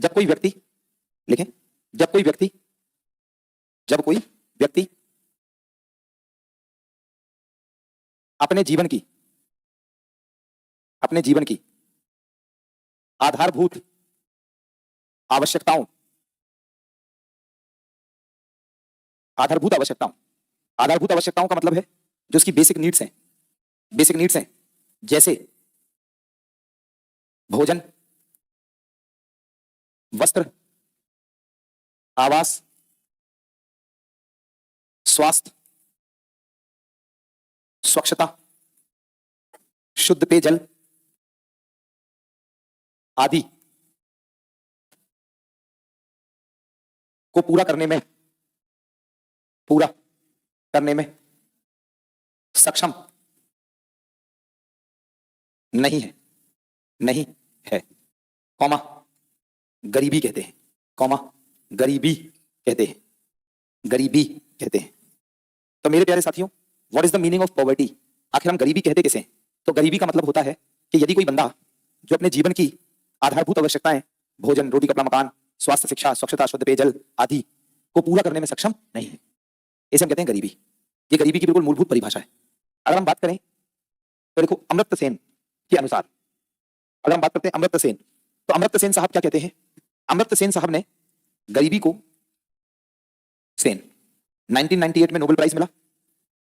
जब कोई व्यक्ति, लिखें, जब कोई व्यक्ति अपने जीवन की आधारभूत आवश्यकताओं का मतलब है जो उसकी बेसिक नीड्स हैं, जैसे भोजन, वस्त्र, आवास, स्वास्थ्य, स्वच्छता, शुद्ध पेयजल आदि को पूरा करने में सक्षम नहीं है, कॉमा गरीबी कहते हैं, तो मेरे प्यारे साथियों, what is the meaning of poverty? आखिर हम गरीबी कहते किसे हैं? तो गरीबी का मतलब होता है कि यदि कोई बंदा जो अपने जीवन की आधारभूत आवश्यकताएं, भोजन, रोटी, कपड़ा, मकान, स्वास्थ्य, शिक्षा, स्वच्छता, शुद्ध पेयजल आदि को पूरा करने में सक्षम नहीं है, इसे हम कहते हैं गरीबी। ये गरीबी की बिल्कुल मूलभूत परिभाषा है। अगर हम बात करें तो देखो, अमर्त्य सेन के अनुसार, अगर हम बात करते हैं अमर्त्य सेन, तो अमर्त्य सेन साहब क्या कहते हैं? अमर्त्य सेन साहब ने गरीबी को 1998 में नोबेल प्राइज मिला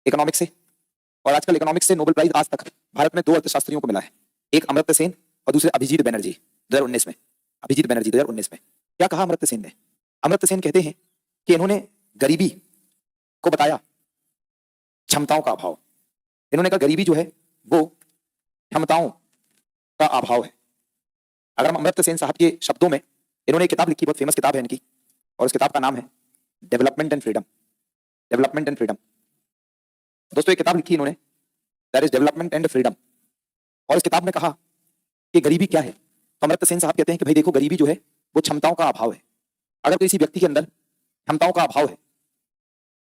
इकोनॉमिक्स से, और आजकल इकोनॉमिक्स से नोबेल प्राइज आज तक भारत में 2 अर्थशास्त्रियों को मिला है, एक अमर्त्य सेन और दूसरे अभिजीत बनर्जी 2019 में। क्या कहा अमर्त्य सेन ने? अमर्त्य सेन कहते हैं कि इन्होंने गरीबी को बताया क्षमताओं का अभाव। इन्होंने कहा गरीबी जो है वो क्षमताओं का अभाव है। अगर हम अमर्त्य सेन साहब के शब्दों में, इन्होंने एक किताब लिखी, बहुत फेमस किताब है इनकी, और उस किताब का नाम है डेवलपमेंट एंड फ्रीडम। दोस्तों, एक किताब लिखी इन्होंने, that is development and freedom, और इस किताब में कहा कि गरीबी क्या है। तो अमर्त्य सेन साहब कहते हैं कि भाई देखो, गरीबी जो है वो क्षमताओं का अभाव है। अगर किसी व्यक्ति के अंदर क्षमताओं का अभाव है,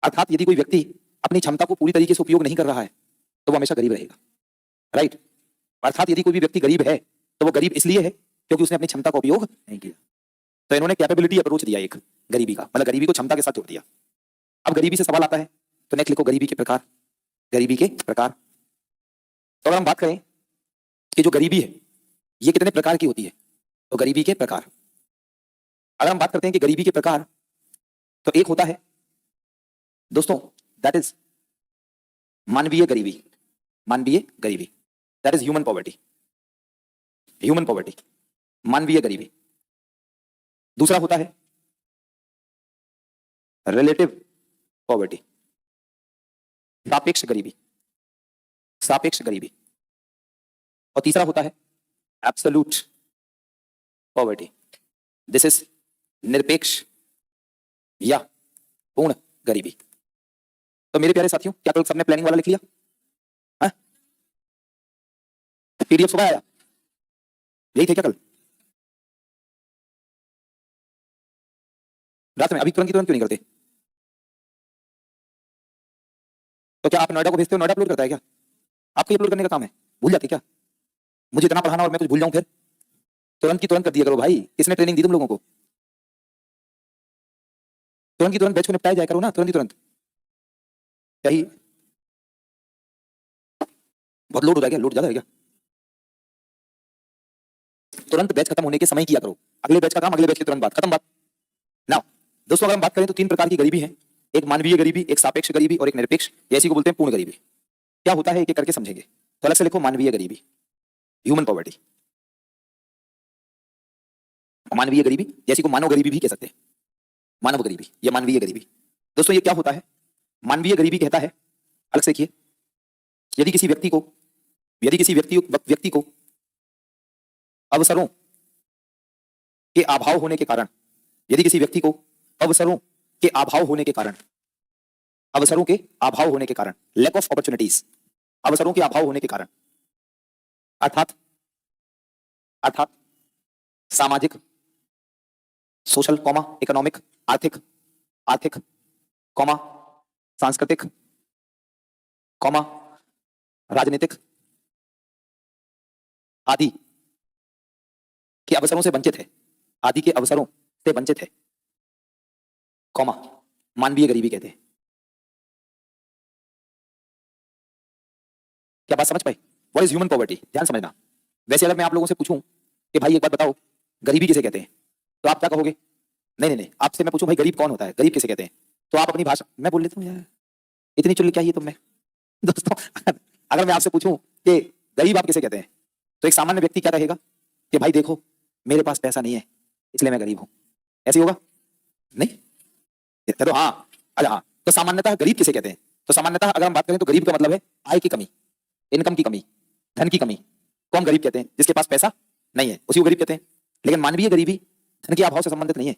अर्थात यदि कोई व्यक्ति अपनी क्षमता को पूरी तरीके से उपयोग नहीं कर रहा है, तो वो हमेशा गरीब रहेगा, राइट? अर्थात यदि कोई भी व्यक्ति गरीब है तो वो गरीब इसलिए है क्योंकि उसने अपनी क्षमता का उपयोग नहीं किया। तो इन्होंने कैपेबिलिटी अप्रोच दिया एक गरीबी का, मतलब गरीबी को क्षमता के साथ जोड़ दिया। अब गरीबी से सवाल आता है, तो नेक्स्ट लिखो गरीबी के प्रकार। तो अगर हम बात करें कि जो गरीबी है ये कितने प्रकार की होती है, तो गरीबी के प्रकार, अगर हम बात करते हैं कि गरीबी के प्रकार, तो एक होता है दोस्तों, दैट इज मानवीय गरीबी, दैट इज ह्यूमन पॉवर्टी, मानवीय गरीबी। दूसरा होता है रिलेटिव पॉवर्टी, सापेक्ष गरीबी, और तीसरा होता है एब्सोल्यूट पॉवर्टी, दिस इज निरपेक्ष या पूर्ण गरीबी। तो मेरे प्यारे साथियों, क्या कल सबने प्लानिंग वाला लिख लिया? पीडीएफ सुबह आया, यही थे क्या कल रात में? अभी तुरंत क्यों नहीं करते? तो क्या आप नोएडा को भेजते हो, नोएडा अपलोड करता है क्या? आपको अपलोड करने का काम है, भूल जाते क्या? मुझे इतना पढ़ाना और मैं कुछ भूल जाऊं फिर? तुरंत की तुरंत कर दिया करो भाई, किसने ट्रेनिंग दी तुम लोगों को? तुरंत की तुरंत बैच को निपटाया जाए करो ना, तुरंत की तुरंत। क्या ही बहुत लोड हो जाएगा, लोड ज्यादा है क्या? तुरंत बैच खत्म होने के समय किया करो, अगले बैच का काम अगले बैच के तुरंत बाद, खत्म बात। नाउ दोस्तों, अगर हम बात करें तो 3 प्रकार की गरीबी है, एक मानवीय गरीबी, एक सापेक्ष गरीबी और एक निरपेक्ष, जैसी को बोलते हैं पूर्ण गरीबी। क्या होता है एक एक करके समझेंगे। तो अलग से लिखो मानवीय गरीबी, ह्यूमन पॉवर्टी। मानवीय गरीबी जैसी को मानव गरीबी भी कह सकते हैं, मानव गरीबी या मानवीय गरीबी। दोस्तों, ये क्या होता है? मानवीय गरीबी कहता है, अलग से देखिए, यदि किसी व्यक्ति को अवसरों के अभाव होने के कारण, लैक ऑफ अपॉर्चुनिटीज, अवसरों के अभाव होने के कारण, अर्थात सामाजिक, सोशल, इकोनॉमिक, आर्थिक, सांस्कृतिक, राजनीतिक आदि के अवसरों से वंचित है, आदि के अवसरों से वंचित है, कौमा मानवीय गरीबी कहते हैं। क्या बात समझ पाए? What is human poverty? ध्यान समझना। वैसे अगर मैं आप लोगों से पूछूं कि भाई एक बात बताओ, गरीबी किसे कहते हैं, तो आप क्या कहोगे? नहीं नहीं नहीं, आपसे मैं पूछूं भाई गरीब कौन होता है, गरीब किसे कहते हैं, तो आप अपनी भाषा, मैं बोल लेता हूँ यार, इतनी चुल्ली क्या ही तुम में। दोस्तों अगर मैं आपसे पूछूं कि गरीब आप किसे कहते हैं, तो एक सामान्य व्यक्ति क्या कहेगा कि भाई देखो मेरे पास पैसा नहीं है इसलिए मैं गरीब हूं, ऐसे ही होगा? नहीं, तो हाँ, अच्छा हाँ, तो सामान्यतः गरीब किसे कहते हैं? तो सामान्यतः अगर हम बात करें तो गरीब का मतलब है आय की कमी, इनकम की कमी, धन की कमी को हम गरीब कहते हैं। जिसके पास पैसा नहीं है उसी को गरीब कहते हैं। लेकिन मानवीय गरीबी धन के अभाव से संबंधित नहीं है।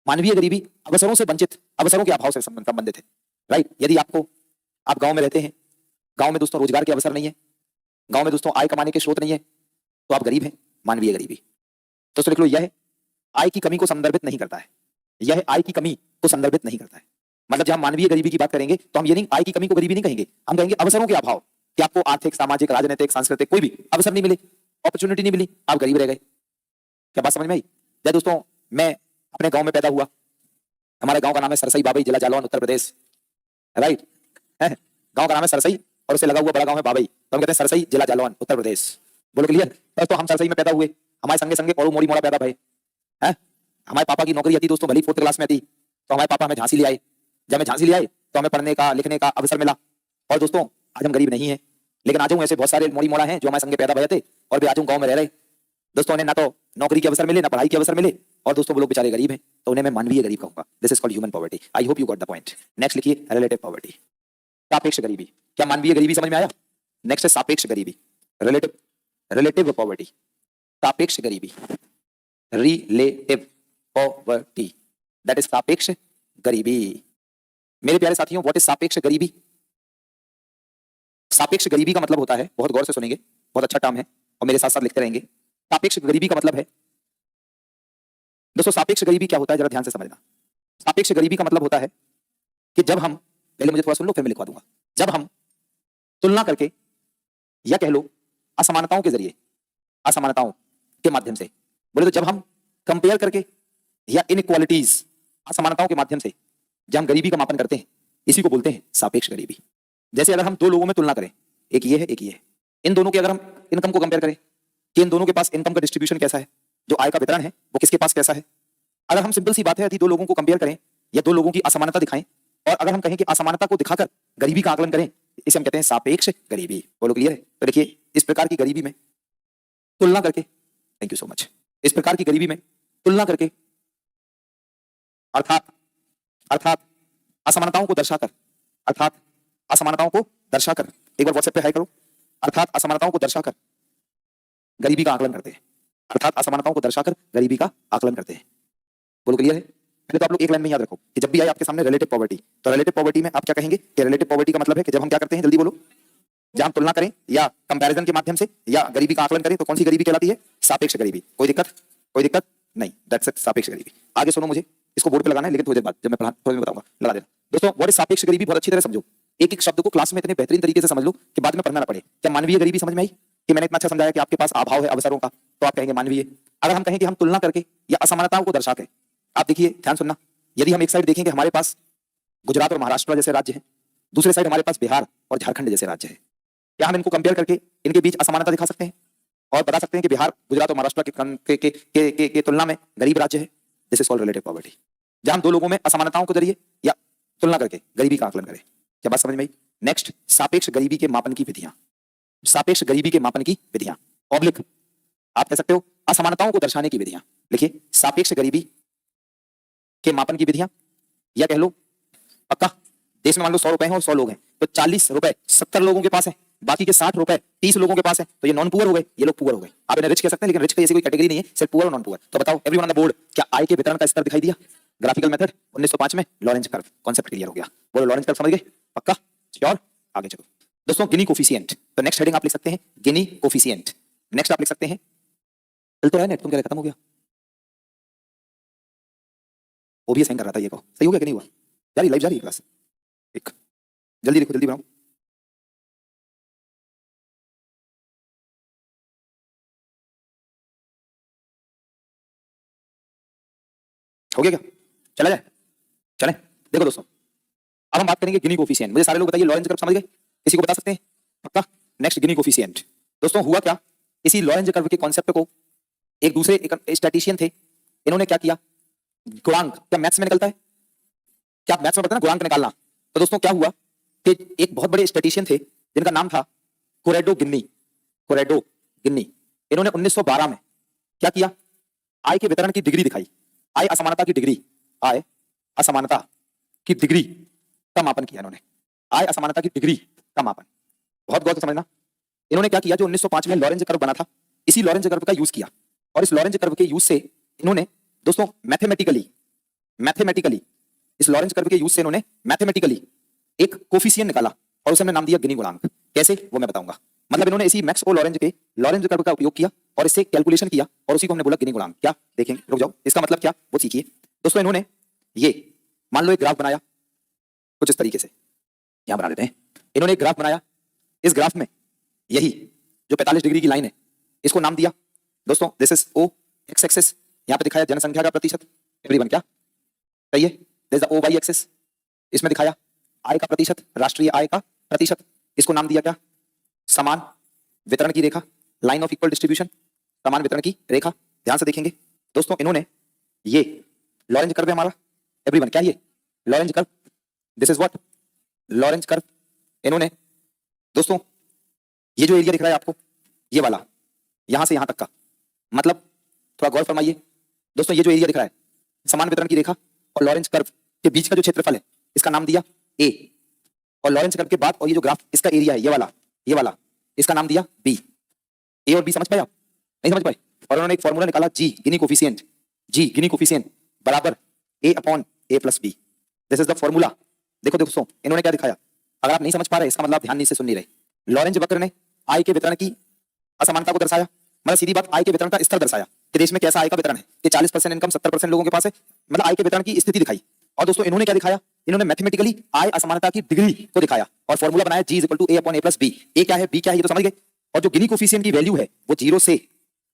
मानवीय गरीबी अवसरों से वंचित, अवसरों के अभाव से संबंधित है। राइट? यदि आप गांव में रहते हैं, गांव में दोस्तों रोजगार के अवसर नहीं है, गांव में दोस्तों आय कमाने के स्रोत नहीं है, तो आप गरीब हैं। मानवीय गरीबी दोस्तों लिख लो, यह आय की कमी को संदर्भित नहीं करता है। यह आय की कमी को संदर्भित नहीं करता है। मतलब जब हम मानवीय गरीबी की बात करेंगे तो हम ये नहीं आय की कमी को गरीबी नहीं कहेंगे, हम कहेंगे अवसरों के अभाव, कि आपको आर्थिक, सामाजिक, राजनीतिक, सांस्कृतिक कोई भी अवसर नहीं मिले, अपॉर्चुनिटी नहीं मिली, आप गरीब रह गए। क्या बात समझ में आई? जय दोस्तों, मैं अपने गांव में पैदा हुआ, हमारे गांव का नाम है सरसई बाबई, जिला जालौन, उत्तर प्रदेश। राइट? गांव का नाम है सरसई और उससे लगा हुआ बड़ा गांव है बाबई, तो हम कहते हैं सरसई, जिला जालौन, उत्तर प्रदेश। बोलो क्लियर? तो हम सरसई में पैदा हुए, हमारे संगे संगे और मोड़ी मोड़ा पैदा भाई है। हमारे पापा की नौकरी आती दोस्तों, भली 4th क्लास में थी, तो हमारे पापा हमें झांसी ले आए। जब हमें झांसी ले आए तो हमें पढ़ने का, लिखने का अवसर मिला। और दोस्तों आज हम गरीब नहीं है, लेकिन आज ऐसे बहुत सारे मोड़ी मोड़ा हैं जो हमारे संगे पैदा भये थे और भी आज गांव में रह रहे। दोस्तों उन्हें ना तो नौकरी के अवसर मिले, ना पढ़ाई के अवसर मिले, और दोस्तों वो लोग बेचारे गरीब हैं, तो उन्हें मैं मानवीय गरीब कहूंगा। This is called human poverty. I hope you got the point. Next लिखिए रिलेटिव पॉवर्टी, सापेक्ष गरीबी। क्या मानवीय गरीबी समझ में आया? नेक्स्ट है सापेक्ष गरीबी, रिलेटिव, रिलेटिव पॉवर्टी, सापेक्ष गरीबी, रिलेटिव पॉवर्टी, दैट इज सापेक्ष गरीबी। मेरे प्यारे साथियों, व्हाट इज सापेक्ष गरीबी? सापेक्ष गरीबी का मतलब होता है, बहुत गौर से सुनेंगे, बहुत अच्छा टर्म है और मेरे साथ साथ लिखते रहेंगे। सापेक्ष गरीबी का मतलब है दोस्तों, सापेक्ष गरीबी क्या होता है जरा ध्यान से समझना। सापेक्ष गरीबी का मतलब होता है कि जब हम, पहले मुझे थोड़ा सुन लो फिर मैं लिखवा दूंगा, जब हम तुलना करके या कह लो असमानताओं के जरिए, असमानताओं के माध्यम से, बोले तो जब हम कंपेयर करके या इनइक्वालिटीज, असमानताओं के माध्यम से जब हम गरीबी का मापन करते हैं, इसी को बोलते हैं सापेक्ष गरीबी। जैसे अगर हम दो लोगों में तुलना करें, एक ये है एक ये है, इन दोनों की अगर हम इनकम को कंपेयर करें कि इन दोनों के पास इनकम का डिस्ट्रीब्यूशन कैसा है, जो आय का वितरण है वो किसके पास कैसा है। अगर हम सिंपल सी बात है यदि दो लोगों को कंपेयर करें या दो लोगों की असमानता दिखाएं और अगर हम कहें कि असमानता को दिखाकर गरीबी का आकलन करें, इसे हम कहते हैं सापेक्ष गरीबी। बोलो क्लियर है? तो देखिए इस प्रकार की गरीबी में तुलना करके, थैंक यू सो मच, इस प्रकार की गरीबी में तुलना करके, अर्थात अर्थात असमानताओं को दर्शाकर, अर्थात असमानताओं को दर्शाकर, एक बार व्हाट्सएप पे हाई करो, अर्थात असमानताओं को दर्शाकर गरीबी का आकलन करते हैं, अर्थात असमानताओं को दर्शाकर गरीबी का आकलन करते हैं। बोलो क्लियर है? पहले तो आप लोग एक लाइन में याद रखो कि जब भी आए आपके सामने रिलेटिव पॉवर्टी, तो रिलेटिव पॉवर्टी में आप क्या कहेंगे कि रिलेटिव पॉवर्टी का मतलब है कि जब हम क्या करते हैं, जल्दी बोलो, जब हम तुलना करें या कंपैरिजन के माध्यम से या गरीबी का आकलन करें तो कौन सी गरीबी कहलाती है? सापेक्ष गरीबी। कोई दिक्कत? कोई दिक्कत नहीं, दैट्स इट, सापेक्ष गरीबी। आगे सुनो, मुझे इसको बोर्ड पे लगाना है लेकिन थोड़ी देर बाद जब मैं पढ़ा थोड़ी देर बताऊंगा, लगा देना। दोस्तों व्हाट इज सापेक्ष गरीबी बहुत अच्छी तरह समझो, एक एक शब्द को क्लास में इतने बेहतरीन तरीके से समझ लो कि बाद में पढ़ना ना पड़े। क्या मानवीय गरीबी समझ में आई कि मैंने इतना अच्छा समझाया कि आपके पास अभाव है अवसरों का, तो आप कहेंगे मानवीय। अगर हम कहें कि हम तुलना करके या असमानताओं को दर्शा के, आप देखिए ध्यान सुनना, यदि हम एक साइड देखेंगे हमारे पास गुजरात और महाराष्ट्र जैसे राज्य हैं, दूसरे साइड हमारे पास बिहार और झारखंड जैसे राज्य है, क्या हम इनको कंपेयर करके इनके बीच असमानता दिखा सकते हैं और बता सकते हैं कि बिहार, गुजरात और महाराष्ट्र के तुलना में गरीब राज्य है? This is called relative poverty, जहां हम दो लोगों में असमानताओं के जरिए या तुलना करके गरीबी का आकलन करें। क्या बात समझ में आई? नेक्स्ट, सापेक्ष गरीबी के मापन की विधियां, सापेक्ष गरीबी के मापन की विधियां, ऑब्लिक आप कह सकते हो असमानताओं को दर्शाने की विधियां। लिखिए सापेक्ष गरीबी के मापन की विधियां, या कह लो पक्का, देश में मान लो 100 रुपए हैं और 100 लोग हैं, तो 40 रुपए 70 लोगों के पास है, बाकी के 60 रुपए 30 लोगों के पास है, तो ये नॉन पुअर हो गए, ये लोग पुअर हो गए। आप इन्हें रिच कह सकते हैं लेकिन रिच की ऐसी कोई कैटेगरी नहीं है, सिर्फ पुअर और नॉन पुअर। तो बताओ एवरीवन ऑन द बोर्ड, क्या आय के वितरण का स्तर दिखाई दिया? ग्राफिकल मेथड 1905 में लॉरेंज कर्व, कॉन्सेप्ट क्लियर हो गया। बोलो लॉरेंज कर्व समझ गए? पक्का? श्योर? आगे चलो दोस्तों, गिनी कोफिशिएंट, तो नेक्स्ट हेडिंग आप लिख सकते हैं गिनी कोफिशिएंट। नेक्स्ट आप लिख सकते हैं, चल तो रहा है नेट, तुम कह रहे खत्म हो गया? ओबीएस हैंग कर रहा था, ये को सही हो गया कि नहीं हुआ? जारी लाइव जारी है क्लास, एक जल्दी लिखो, जल्दी बनाओ। हो गया क्या? चला जाए, चलें। देखो दोस्तों, अब हम बात करेंगे गिनी कोफिशिएंट। मुझे सारे लोग बताइए लॉरेंज कर्व समझ गए? किसी को बता सकते हैं? पक्का? नेक्स्ट गिनी कोफिशिएंट। दोस्तों हुआ क्या, इसी लॉरेंज कर्व के कॉन्सेप्ट को एक दूसरे स्टैटिशियन थे, इन्होंने क्या किया, गुणांक, क्या मैथ्स में निकलता है, क्या मैथ्स में पता है ना गुणांक निकालना। तो दोस्तों क्या हुआ कि एक बहुत बड़े स्टैटिशियन थे जिनका नाम था कोरेडो गिन्नी, कोरेडो गिन्नी। इन्होंने 1912 में क्या किया, आय के वितरण की डिग्री दिखाई, आय असमानता की डिग्री, आय असमानता की डिग्री का मापन किया इन्होंने, आय असमानता की डिग्री का मापन। बहुत गौर से समझना, इन्होंने क्या किया, जो 1905 में लॉरेंज कर्व बना था, इसी लॉरेंज कर्व का यूज किया, और इस लॉरेंज कर्व के यूज से इन्होंने दोस्तों मैथमेटिकली इस लॉरेंज कर्व के यूज से इन्होंने मैथमेटिकली एक कोफिशिएंट निकाला, और उसे हमने नाम दिया गिनी गुणांक। कैसे, वो मैं बताऊंगा। मतलब इन्होंने इसी मैक्स ओ लॉरेंज के लॉरेंज कर्व का उपयोग किया और इससे कैलकुलेशन किया, और उसी को हमने बोला गिनी गुणांक। क्या देखेंगे, रुक जाओ, इसका मतलब क्या वो सीखिए। दोस्तों इन्होंने ये मान लो एक ग्राफ बनाया कुछ इस तरीके से, यहां बना देते हैं। इन्होंने एक ग्राफ बनाया, इस ग्राफ में यही जो 45 डिग्री की लाइन है, इसको नाम दिया दोस्तों, this is O, x axis यहां पे दिखाया जनसंख्या का प्रतिशत, एवरीवन क्या सही है, this the O y axis, इसमें दिखाया आय का प्रतिशत, राष्ट्रीय आय का प्रतिशत, इसको नाम दिया क्या, समान वितरण की रेखा, लाइन ऑफ इक्वल डिस्ट्रीब्यूशन, समान वितरण की रेखा। ध्यान से देखेंगे दोस्तों, इन्होंने ये लॉरेंज कर्व है हमारा, एवरीवन क्या ये Lorentz curve, this is what Lorentz curve. इन्होंने दोस्तों ये जो एरिया दिख रहा है आपको, ये वाला यहां से यहां तक का, मतलब थोड़ा गौर फरमाइए दोस्तों, ये जो एरिया दिख रहा है समान वितरण की रेखा और लॉरेंज कर्व के बीच का जो क्षेत्रफल है, इसका नाम दिया ए, और लॉरेंज कर्व के बाद और ये जो ग्राफ इसका एरिया है, ये वाला इसका नाम दिया बी। ए और बी समझ पाए आप? नहीं समझ पाए? और उन्होंने एक फॉर्मूला निकाला जी गिनी कोफिशिएंट, जी गिनी कोफिशिएंट बराबर A upon A plus B, this is the formula. देखो दोस्तों इन्होंने क्या दिखाया, अगर आप नहीं समझ पा रहे इसका मतलब आप ध्यान नहीं से सुन नहीं रहे। लॉरेंज वक्र ने आय के वितरण की असमानता को दर्शाया, मतलब सीधी बात आय के वितरण का स्तर दर्शाया कि देश में कैसा आय का वितरण है, कि 40% इनकम 70% लोगों के पास है, मतलब आय के वितरण की स्थिति दिखाई। और दोस्तों इन्होंने क्या दिखाया, इन्होंने मैथमेटिकली आय असमानता की डिग्री को दिखाया और फॉर्मूला बनाया G is equal to A upon A plus B. A क्या है, बी क्या है, ये तो समझ गए। और जो गिनी कोफिशिएंट की वैल्यू है वो 0 से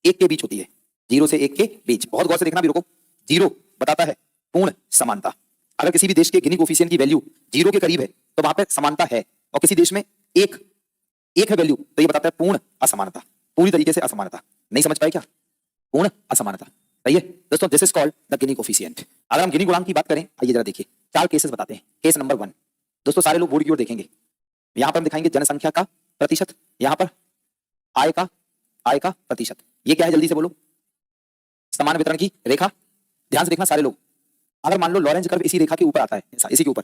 1 के बीच होती है, 0 से 1 के बीच। बहुत गौर से देखना भी रुको, 0 बताता है पूर्ण समानता। अगर किसी भी देश के गिनी कोफिशिएंट की वैल्यू 0 के करीब है तो वहां पे समानता है, और किसी देश में एक है वैल्यू तो ये बताता है पूर्ण असमानता, पूरी तरीके से असमानता। नहीं समझ पाए क्या, पूर्ण असमानता, सही है दोस्तों, this is called the Guinea coefficient. अगर हम गिनी गुणांक की बात करें, आइए जरा देखिए 4 केसेस बताते हैं। केस नंबर 1 दोस्तों, सारे लोग बोर्ड की ओर देखेंगे, यहां पर हम दिखाएंगे जनसंख्या का प्रतिशत, यहां पर आय का प्रतिशत। ये क्या है जल्दी से बोलो, समान वितरण की रेखा। ध्यान से देखना सारे लोग, अगर मान लो लॉरेंज कर्व इसी रेखा के ऊपर आता है, इसी के ऊपर,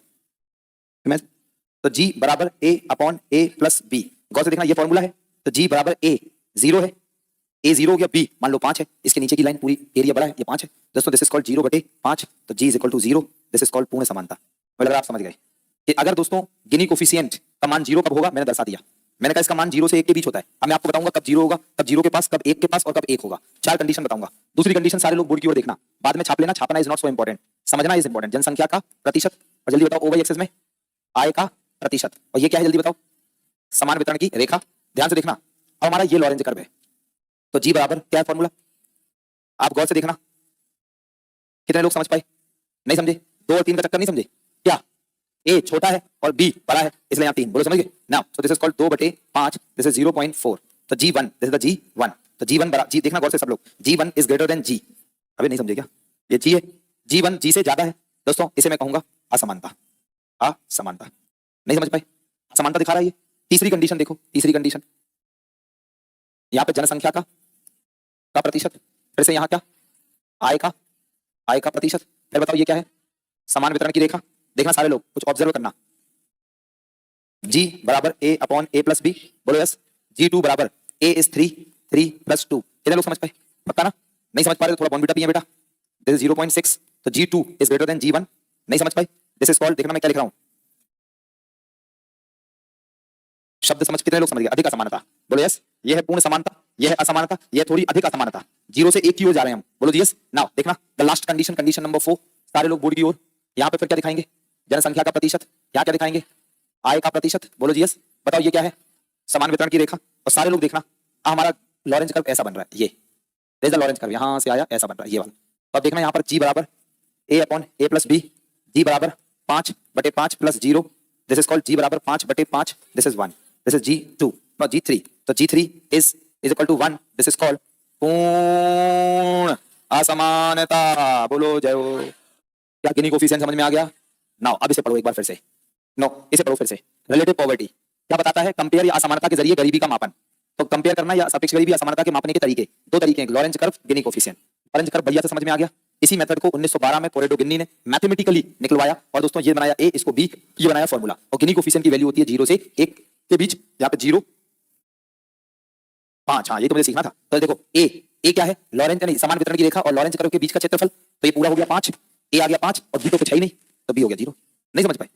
तो जी बराबर A upon A plus B. गौर से देखना ये फॉर्मूला है, तो जी बराबर ए 0 है, ए 0 हो गया, बी मान लो 5 है, इसके नीचे की लाइन पूरी एरिया बड़ा है, ये 5 है दोस्तों, दिस इज कॉल्ड 0/5, तो G is equal to 0, this is called पूर्ण समानता। मुझे लग रहा है आप समझ गए कि अगर दोस्तों गिनी कोफिशिएंट का मान 0 कब होगा, मैंने दर्शा दिया, मैंने कहा इसका मान 0 से 1 के बीच होता है। अब मैं आपको बताऊंगा कब 0 होगा, कब 0 के पास, कब 1 के पास और कब 1 होगा। 4 कंडीशन बताऊंगा। दूसरी कंडीशन सारे लोग बोर्ड की ओर देखना, बाद में छाप लेना, छापना इज नॉट सो इंपॉर्टेंट, समझना इज इंपॉर्टेंट। जनसंख्या का प्रतिशत, और जल्दी बताओ ओ वाई एक्सिस में आय का प्रतिशत, और ये क्या है जल्दी बताओ, समान वितरण की रेखा। ध्यान से देखना, अब हमारा ये लॉरेंज कर्व है, तो जी बराबर क्या है फॉर्मूला, आप गौर से देखना, कितने लोग समझ पाए, नहीं समझे, 2 और 3 का चक्कर नहीं समझे क्या, ए छोटा है और बी बड़ा है, इसलिए यहाँ 3 बोलो, समझ गए now. So this is called 2/5, this is 0.4, तो G1, this is the G1, तो G1 बराबर, जी देखना गौर से सब लोग, G1 is greater than G। अबे नहीं समझे क्या, ये G है, G1 G से ज्यादा है दोस्तों, इसे मैं कहूंगा असमानता, असमानता। नहीं समझ पाए, असमानता दिखा रहा है ये। तीसरी कंडीशन देखो, तीसरी कंडीशन, यहाँ पे जनसंख्या का प्रतिशत, फिर से यहाँ क्या आय का प्रतिशत, फिर बताओ ये क्या है, समान वितरण की रेखा। देखना सारे लोग, कुछ ऑब्जर्व करना, G बराबर A upon A plus b, बोलो यस। G2 बराबर A इज 3 प्लस 2। कितने लोग समझ पाए, पक्का ना? नहीं समझ पा रहे तो थोड़ा बॉर्नविटा पिए बेटा, दिस इज 0.6, तो G2 is greater than G1। नहीं समझ पाए, दिस इज कॉल्ड, देखना मैं क्या लिख रहा हूं, शब्द समझ, कितने लोग समझ गए, अधिक असमानता, बोलो यस। ये है पूर्ण समानता, ये है असमानता, ये थोड़ी अधिक असमानता, 0 से 1 की ओर जा रहे हैं हम, बोलो जी यस। नाउ देखना the last condition, condition number 4, सारे लोग बोर्ड की ओर, यहाँ पे फिर क्या दिखाएंगे, जनसंख्या का प्रतिशत, यहाँ क्या दिखाएंगे, आय का प्रतिशत, बोलो जी यस। बताओ ये क्या है, समान वितरण की रेखा। और सारे लोग देखना, हमारा लॉरेंज कर्व ऐसा बन रहा है, ये लॉरेंज कर्व यहाँ से आया ऐसा बन रहा है, ये वाला। तो अब देखना यहाँ पर G बराबर a upon a plus b, g बराबर 5/5 plus 0, this is called g बराबर 5/5, this is 1, this is g2, no g3, तो g3 is equal to 1, this is called पूर्ण असमानता। बोलो जय हो। क्या गिनी कोफिशिएंट समझ में आ गया? नाउ अब इसे पढ़ो एक बार फिर से, नो इसे पढ़ो फिर से। रिलेटिव पॉवर्टी क्या बताता है? कंपेयर या असमानता के जरिए गरीबी का मापन। तो कंपेयर करना या सापेक्ष गरीबी असमानता के मापने के तरीके, दो तरीके हैं, लॉरेंज कर्व, गिनी कोफिशिएंट। लॉरेंज कर्व बढ़िया से समझ में आ गया। इसी मेथड को 1912 में पोरेटो गिन्नी ने मैथमेटिकली निकलवाया और दोस्तों ये बनाया ए, इसको बी, ये बनाया फॉर्मूला। और गिनी कोफिशिएंट की वैल्यू होती है 0 से 1 के बीच, यहाँ पे 0 5, हाँ ये तो मुझे सीखना था। तो देखो ए क्या है? लॉरेंज यानी समान वितरण की रेखा और लॉरेंज कर्व के बीच का क्षेत्रफल, तो ये पूरा हो गया 5, ए आ गया 5 और बी तो कुछ है ही नहीं, तो बी हो गया 0। नहीं समझ पाए?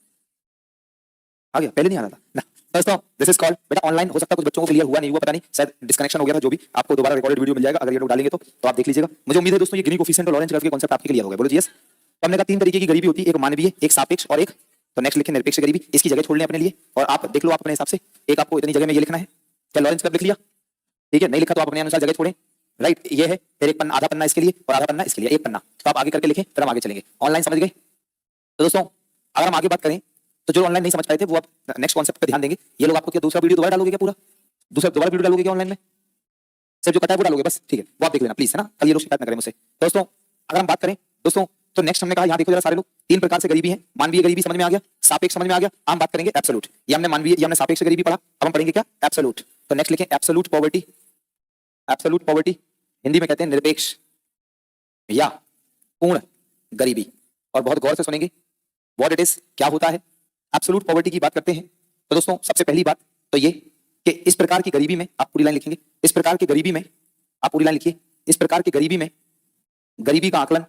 आ गया? पहले नहीं आ रहा था ना दोस्तों। दिस इज कॉल्ड, बेटा ऑनलाइन हो सकता है कुछ बच्चों को क्लियर हुआ नहीं हुआ, पता नहीं, शायद डिस्कनेक्शन हो गया था, जो भी आपको दोबारा रिकॉर्डेड वीडियो मिल जाएगा अगर ये लोग डालेंगे तो आप देख लीजिएगा। मुझे उम्मीद है दोस्तों ये गिनी कोफिशिएंट और लॉरेंज कर्व के कांसेप्ट आपके क्लियर हो गए। बोलो जी यस। तो हमने कहा 3 तरीके की गरीबी होती है, एक मानवीय, एक सापेक्ष और एक, तो नेक्स्ट लिखें निरपेक्ष गरीबी। इसकी जगह छोड़ लें अपने लिए और आप देख लो आप अपने हिसाब से, एक आपको इतनी जगह में ये लिखना है। क्या लॉरेंज कर्व लिख लिया? ठीक है, नहीं लिखा तो आप अपने अनुसार जगह छोड़ें, राइट। ये है फिर एक पन्ना, आधा पन्ना इसके लिए और आधा पन्ना इसके लिए, एक पन्ना। तो आप आगे करके लिखें, फिर हम आगे चलेंगे। ऑनलाइन समझ गए? तो दोस्तों अगर हम आगे बात करें तो जो ऑनलाइन नहीं समझ पाए थे वो आप नेक्स्ट कॉन्सेप्ट पे ध्यान देंगे। ये लोग आपको क्या दूसरा वीडियो दोबारा डालोगे क्या? पूरा दोबारा वीडियो डालोगे क्या ऑनलाइन में? सिर्फ जो पता है वो डालोगे बस, ठीक है, वो आप देख लेना प्लीज, है ना। कल ये लोग शिकायत ना करें मुझसे। दोस्तों अगर हम बात करें दोस्तों, तो नेक्स्ट हमने कहा, यहाँ देखो जरा सारे लोग, 3 प्रकार से गरीबी है। मानवीय गरीबी समझ में आ गया, सापेक्ष समझ में आ गया, हम बात करेंगे एब्सोल्यूट। ये हमने मानवीय, ये हमने सापेक्ष गरीबी पढ़ा, अब हम पढ़ेंगे क्या? एब्सोल्यूट। तो नेक्स्ट लिखें absolute poverty. Absolute poverty Hindi में कहते हैं निरपेक्ष या पूर्ण गरीबी। और बहुत गौर से सुनेंगे व्हाट इट इज, क्या होता है। एब्सोल्यूट पॉवर्टी की बात करते हैं तो दोस्तों सबसे पहली बात तो ये कि इस प्रकार की गरीबी में, आप पूरी लाइन लिखेंगे, इस प्रकार की गरीबी में, आप पूरी लाइन लिखिए, इस प्रकार की गरीबी में गरीबी का आकलन,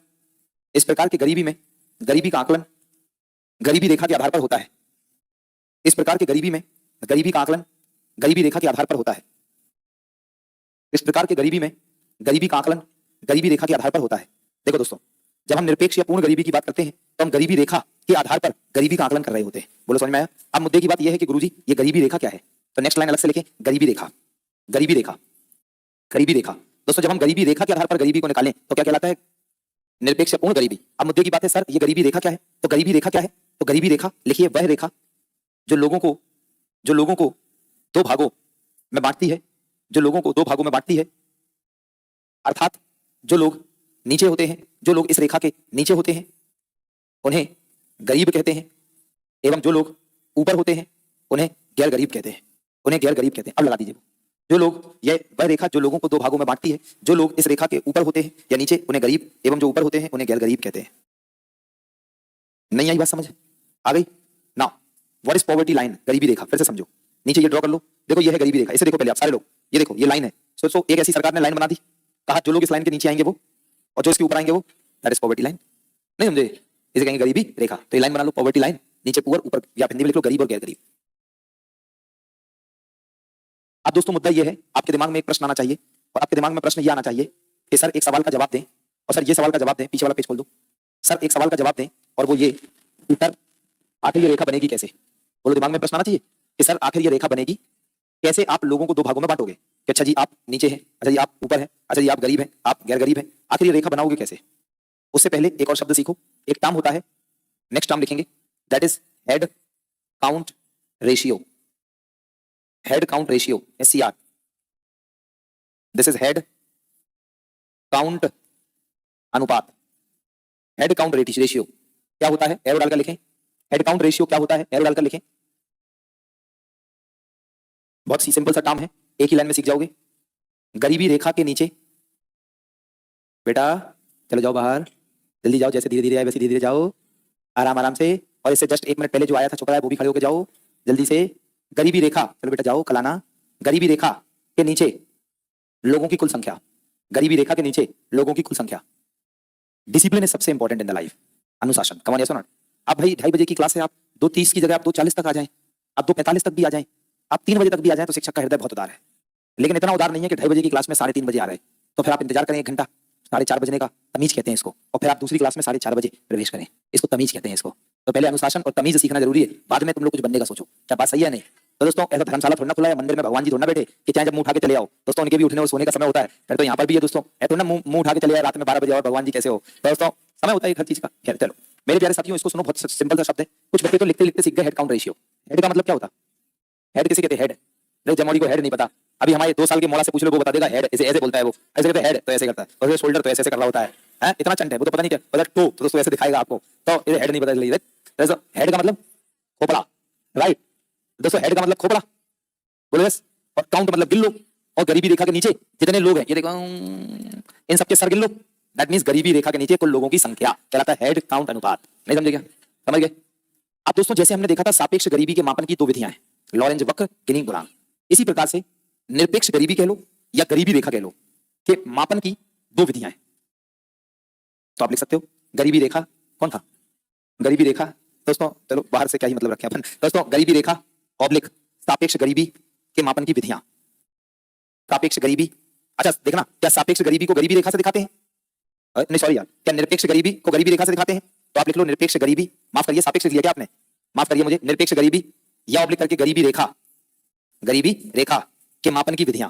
इस प्रकार की गरीबी में गरीबी का आकलन गरीबी रेखा के आधार पर होता है। इस प्रकार की गरीबी में गरीबी का आकलन गरीबी रेखा के आधार पर होता है। इस प्रकार की गरीबी में गरीबी का आकलन गरीबी रेखा के आधार पर होता है। देखो दोस्तों, जब हम निरपेक्ष या पूर्ण गरीबी की बात करते हैं तो हम गरीबी रेखा के आधार पर गरीबी का आकलन कर रहे होते हैं। बोलो समझ में आया? अब मुद्दे की बात यह है कि गुरुजी ये गरीबी रेखा क्या है, तो नेक्स्ट लाइन अलग से लिखें, गरीबी रेखा, गरीबी रेखा, गरीबी रेखा। दोस्तों जब हम गरीबी रेखा के आधार पर गरीबी को निकालें तो क्या कहलाता है? निरपेक्ष या पूर्ण गरीबी। अब मुद्दे की बात है सर ये गरीबी रेखा क्या है, तो गरीबी रेखा क्या है? तो गरीबी रेखा लिखिए वह रेखा जो लोगों को 2 भागों में बांटती है, जो लोगों को 2 भागों में बांटती है। अर्थात जो लोग नीचे होते हैं, जो लोग इस रेखा के नीचे होते हैं उन्हें गरीब कहते हैं, एवं जो लोग ऊपर होते हैं उन्हें गैर गरीब कहते हैं, उन्हें गैर गरीब कहते हैं। अब लगा दीजिए, जो लोग, ये वह रेखा जो लोगों को 2 भागों में बांटती है, जो लोग इस रेखा के ऊपर होते हैं या नीचे उन्हें गरीब, एवं जो ऊपर होते हैं उन्हें गैर गरीब कहते हैं। नहीं आई बात समझ? आ गई ना? What is poverty line? गरीबी रेखा। फिर से समझो, नीचे ये ड्रॉ कर लो, देखो ये है गरीबी रेखा। इसे देखो पहले आप सारे लोग, ये देखो ये लाइन है। सोचो एक ऐसी सरकार ने लाइन बना दी, कहा जो लोग इस लाइन के नीचे आएंगे वो, और जो इसके ऊपर आएंगे वो, दैट इज पॉवर्टी लाइन। नहीं समझे? इसे कहेंगे गरीबी रेखा। तो ये लाइन बना लो, पॉवर्टी लाइन, नीचे पुअर, ऊपर या हिंदी में लिख लो गरीब और गैर गरीब। अब दोस्तों मुद्दा ये है, आपके दिमाग में एक प्रश्न आना चाहिए, और आपके दिमाग में प्रश्न ये आना चाहिए कि सर एक सवाल का जवाब दें, और सर ये सवाल का जवाब दें, पीछे वाला पेज खोल दो। सर एक सवाल का जवाब दें और वो ये कि सर आखिर ये रेखा बनेगी कैसे? बोलो, दिमाग में प्रश्न आना चाहिए कि सर आखिर ये रेखा बनेगी कैसे? आप लोगों को 2 भागों में बांटोगे कि अच्छा जी आप नीचे हैं, अच्छा जी आप ऊपर हैं, अच्छा जी आप गरीब हैं, आप गैर गरीब हैं, आखिर ये रेखा बनाओगे कैसे? उससे पहले एक और शब्द सीखो, एक टर्म होता है, नेक्स्ट टर्म लिखेंगे, that is head count ratio. Head count ratio, SCR, this is head count अनुपात। हेड काउंट रेशियो क्या होता है? एरो डालकर लिखें। हेड काउंट रेशियो क्या होता है? एरो डालकर लिखें। बहुत सी सिंपल सा टर्म है, एक ही लाइन में सीख जाओगे। गरीबी रेखा के नीचे, बेटा चलो जाओ बाहर, जल्दी जाओ, जैसे धीरे धीरे आए वैसे धीरे धीरे जाओ, आराम आराम से। और इससे जस्ट 1 मिनट पहले जो आया था छोटा है वो भी खड़े होकर जाओ जल्दी से। गरीबी रेखा, चलो बेटा जाओ, कल आना। गरीबी रेखा के नीचे लोगों की कुल संख्या, गरीबी रेखा के नीचे लोगों की कुल संख्या। डिसिप्लिन इज सबसे इंपॉर्टेंट इन द लाइफ, अनुशासन। कम ऑन, यस और नॉट? आप भाई 2:30 बजे की क्लास है, आप 2:30 की जगह आप 2:40 तक आ जाएं, आप 2:45 तक भी आ जाएं, आप 3 बजे तक भी आ जाएं, तो शिक्षक का हृदय बहुत उदार है। लेकिन इतना उदार नहीं है कि 2:30 बजे की क्लास में 3:30 बजे आ रहे, तो फिर आप इंतजार करें 1 घंटा, 4:30 बजने का, तमीज कहते हैं इसको। और फिर आप दूसरी क्लास में 4:30 बजे प्रवेश करें, इसको तमीज कहते हैं इसको। तो पहले अनुशासन और तमीज सीखना जरूरी है, बाद में तुम लोग कुछ बनने का सोचो। क्या बात सही है? नहीं? तो दोस्तों ऐसा धर्मशाला थोड़ा खुला है, मंदिर में भगवान जी थोड़ा बैठे कि चाहे जब मुंह उठा के चले आओ। दोस्तों उनके भी उठने और सोने का समय होता है, फिर तो यहाँ पर भी है दोस्तों। ऐसा ना मुंह उठा के चले आए रात में 12 बजे और भगवान जी कैसे हो? तो दोस्तों समय होता है एक हर चीज का। खैर चलो मेरे प्यारे साथियों, इसको सुनो, बहुत सिंपल सा शब्द है। कुछ बच्चे तो लिखते लिखते सीख गए हेड काउंट रेशियो। हेड का मतलब क्या होता? हेड किसे कहते हैं? हेड। अरे जमोड़ी को हेड नहीं पता। अभी हमारे 2 साल के मोड़ा से पूछ लो, वो बता देगा हेड ऐसे ऐसे बोलता है, वो ऐसे कहते हैं हेड तो ऐसे करता है, और ये शोल्डर तो ऐसे ऐसे कर रहा होता है। हैं इतना चंट है वो, तो पता नहीं क्या मतलब टो तो दोस्तों ऐसे दिखाएगा आपको, तो ये हेड नहीं पता चलेगी। दोस्तों हेड का मतलब खोपड़ा, राइट। दोस्तों हेड का मतलब खोपड़ा, बोलो यस। और काउंट मतलब गिन लो, और गरीबी रेखा के नीचे जितने लोग हैं ये देखो, इन सबके सर गिन लो। दैट मींस गरीबी रेखा के नीचे कुल लोगों की संख्या कहलाता है हेड काउंट अनुपात। नहीं समझे क्या? समझ गए? अब दोस्तों जैसे हमने देखा था सापेक्ष गरीबी के मापन की 2 विधियां हैं, लॉरेंज वक्र, गिनी गुणांक। इसी प्रकार से निरपेक्ष गरीबी कह लो या गरीबी रेखा कह लो के मापन की 2 विधियां हैं। तो आप लिख सकते हो गरीबी रेखा कौन था? गरीबी रेखा दोस्तों, चलो बाहर से क्या ही मतलब रखे अपन। दोस्तों गरीबी रेखा ऑब्लिक सापेक्ष गरीबी के मापन की विधियां। सापेक्ष गरीबी, अच्छा देखना, क्या सापेक्ष गरीबी को गरीबी रेखा से दिखाते हैं? नहीं सॉरी यार, क्या निरपेक्ष गरीबी को गरीबी रेखा से दिखाते हैं? तो आप लिख लो निरपेक्ष गरीबी, माफ करिए सापेक्ष लिया क्या आपने, माफ करिए मुझे, निरपेक्ष गरीबी या ऑब्लिक करके गरीबी रेखा, गरीबी रेखा के मापन की विधियां,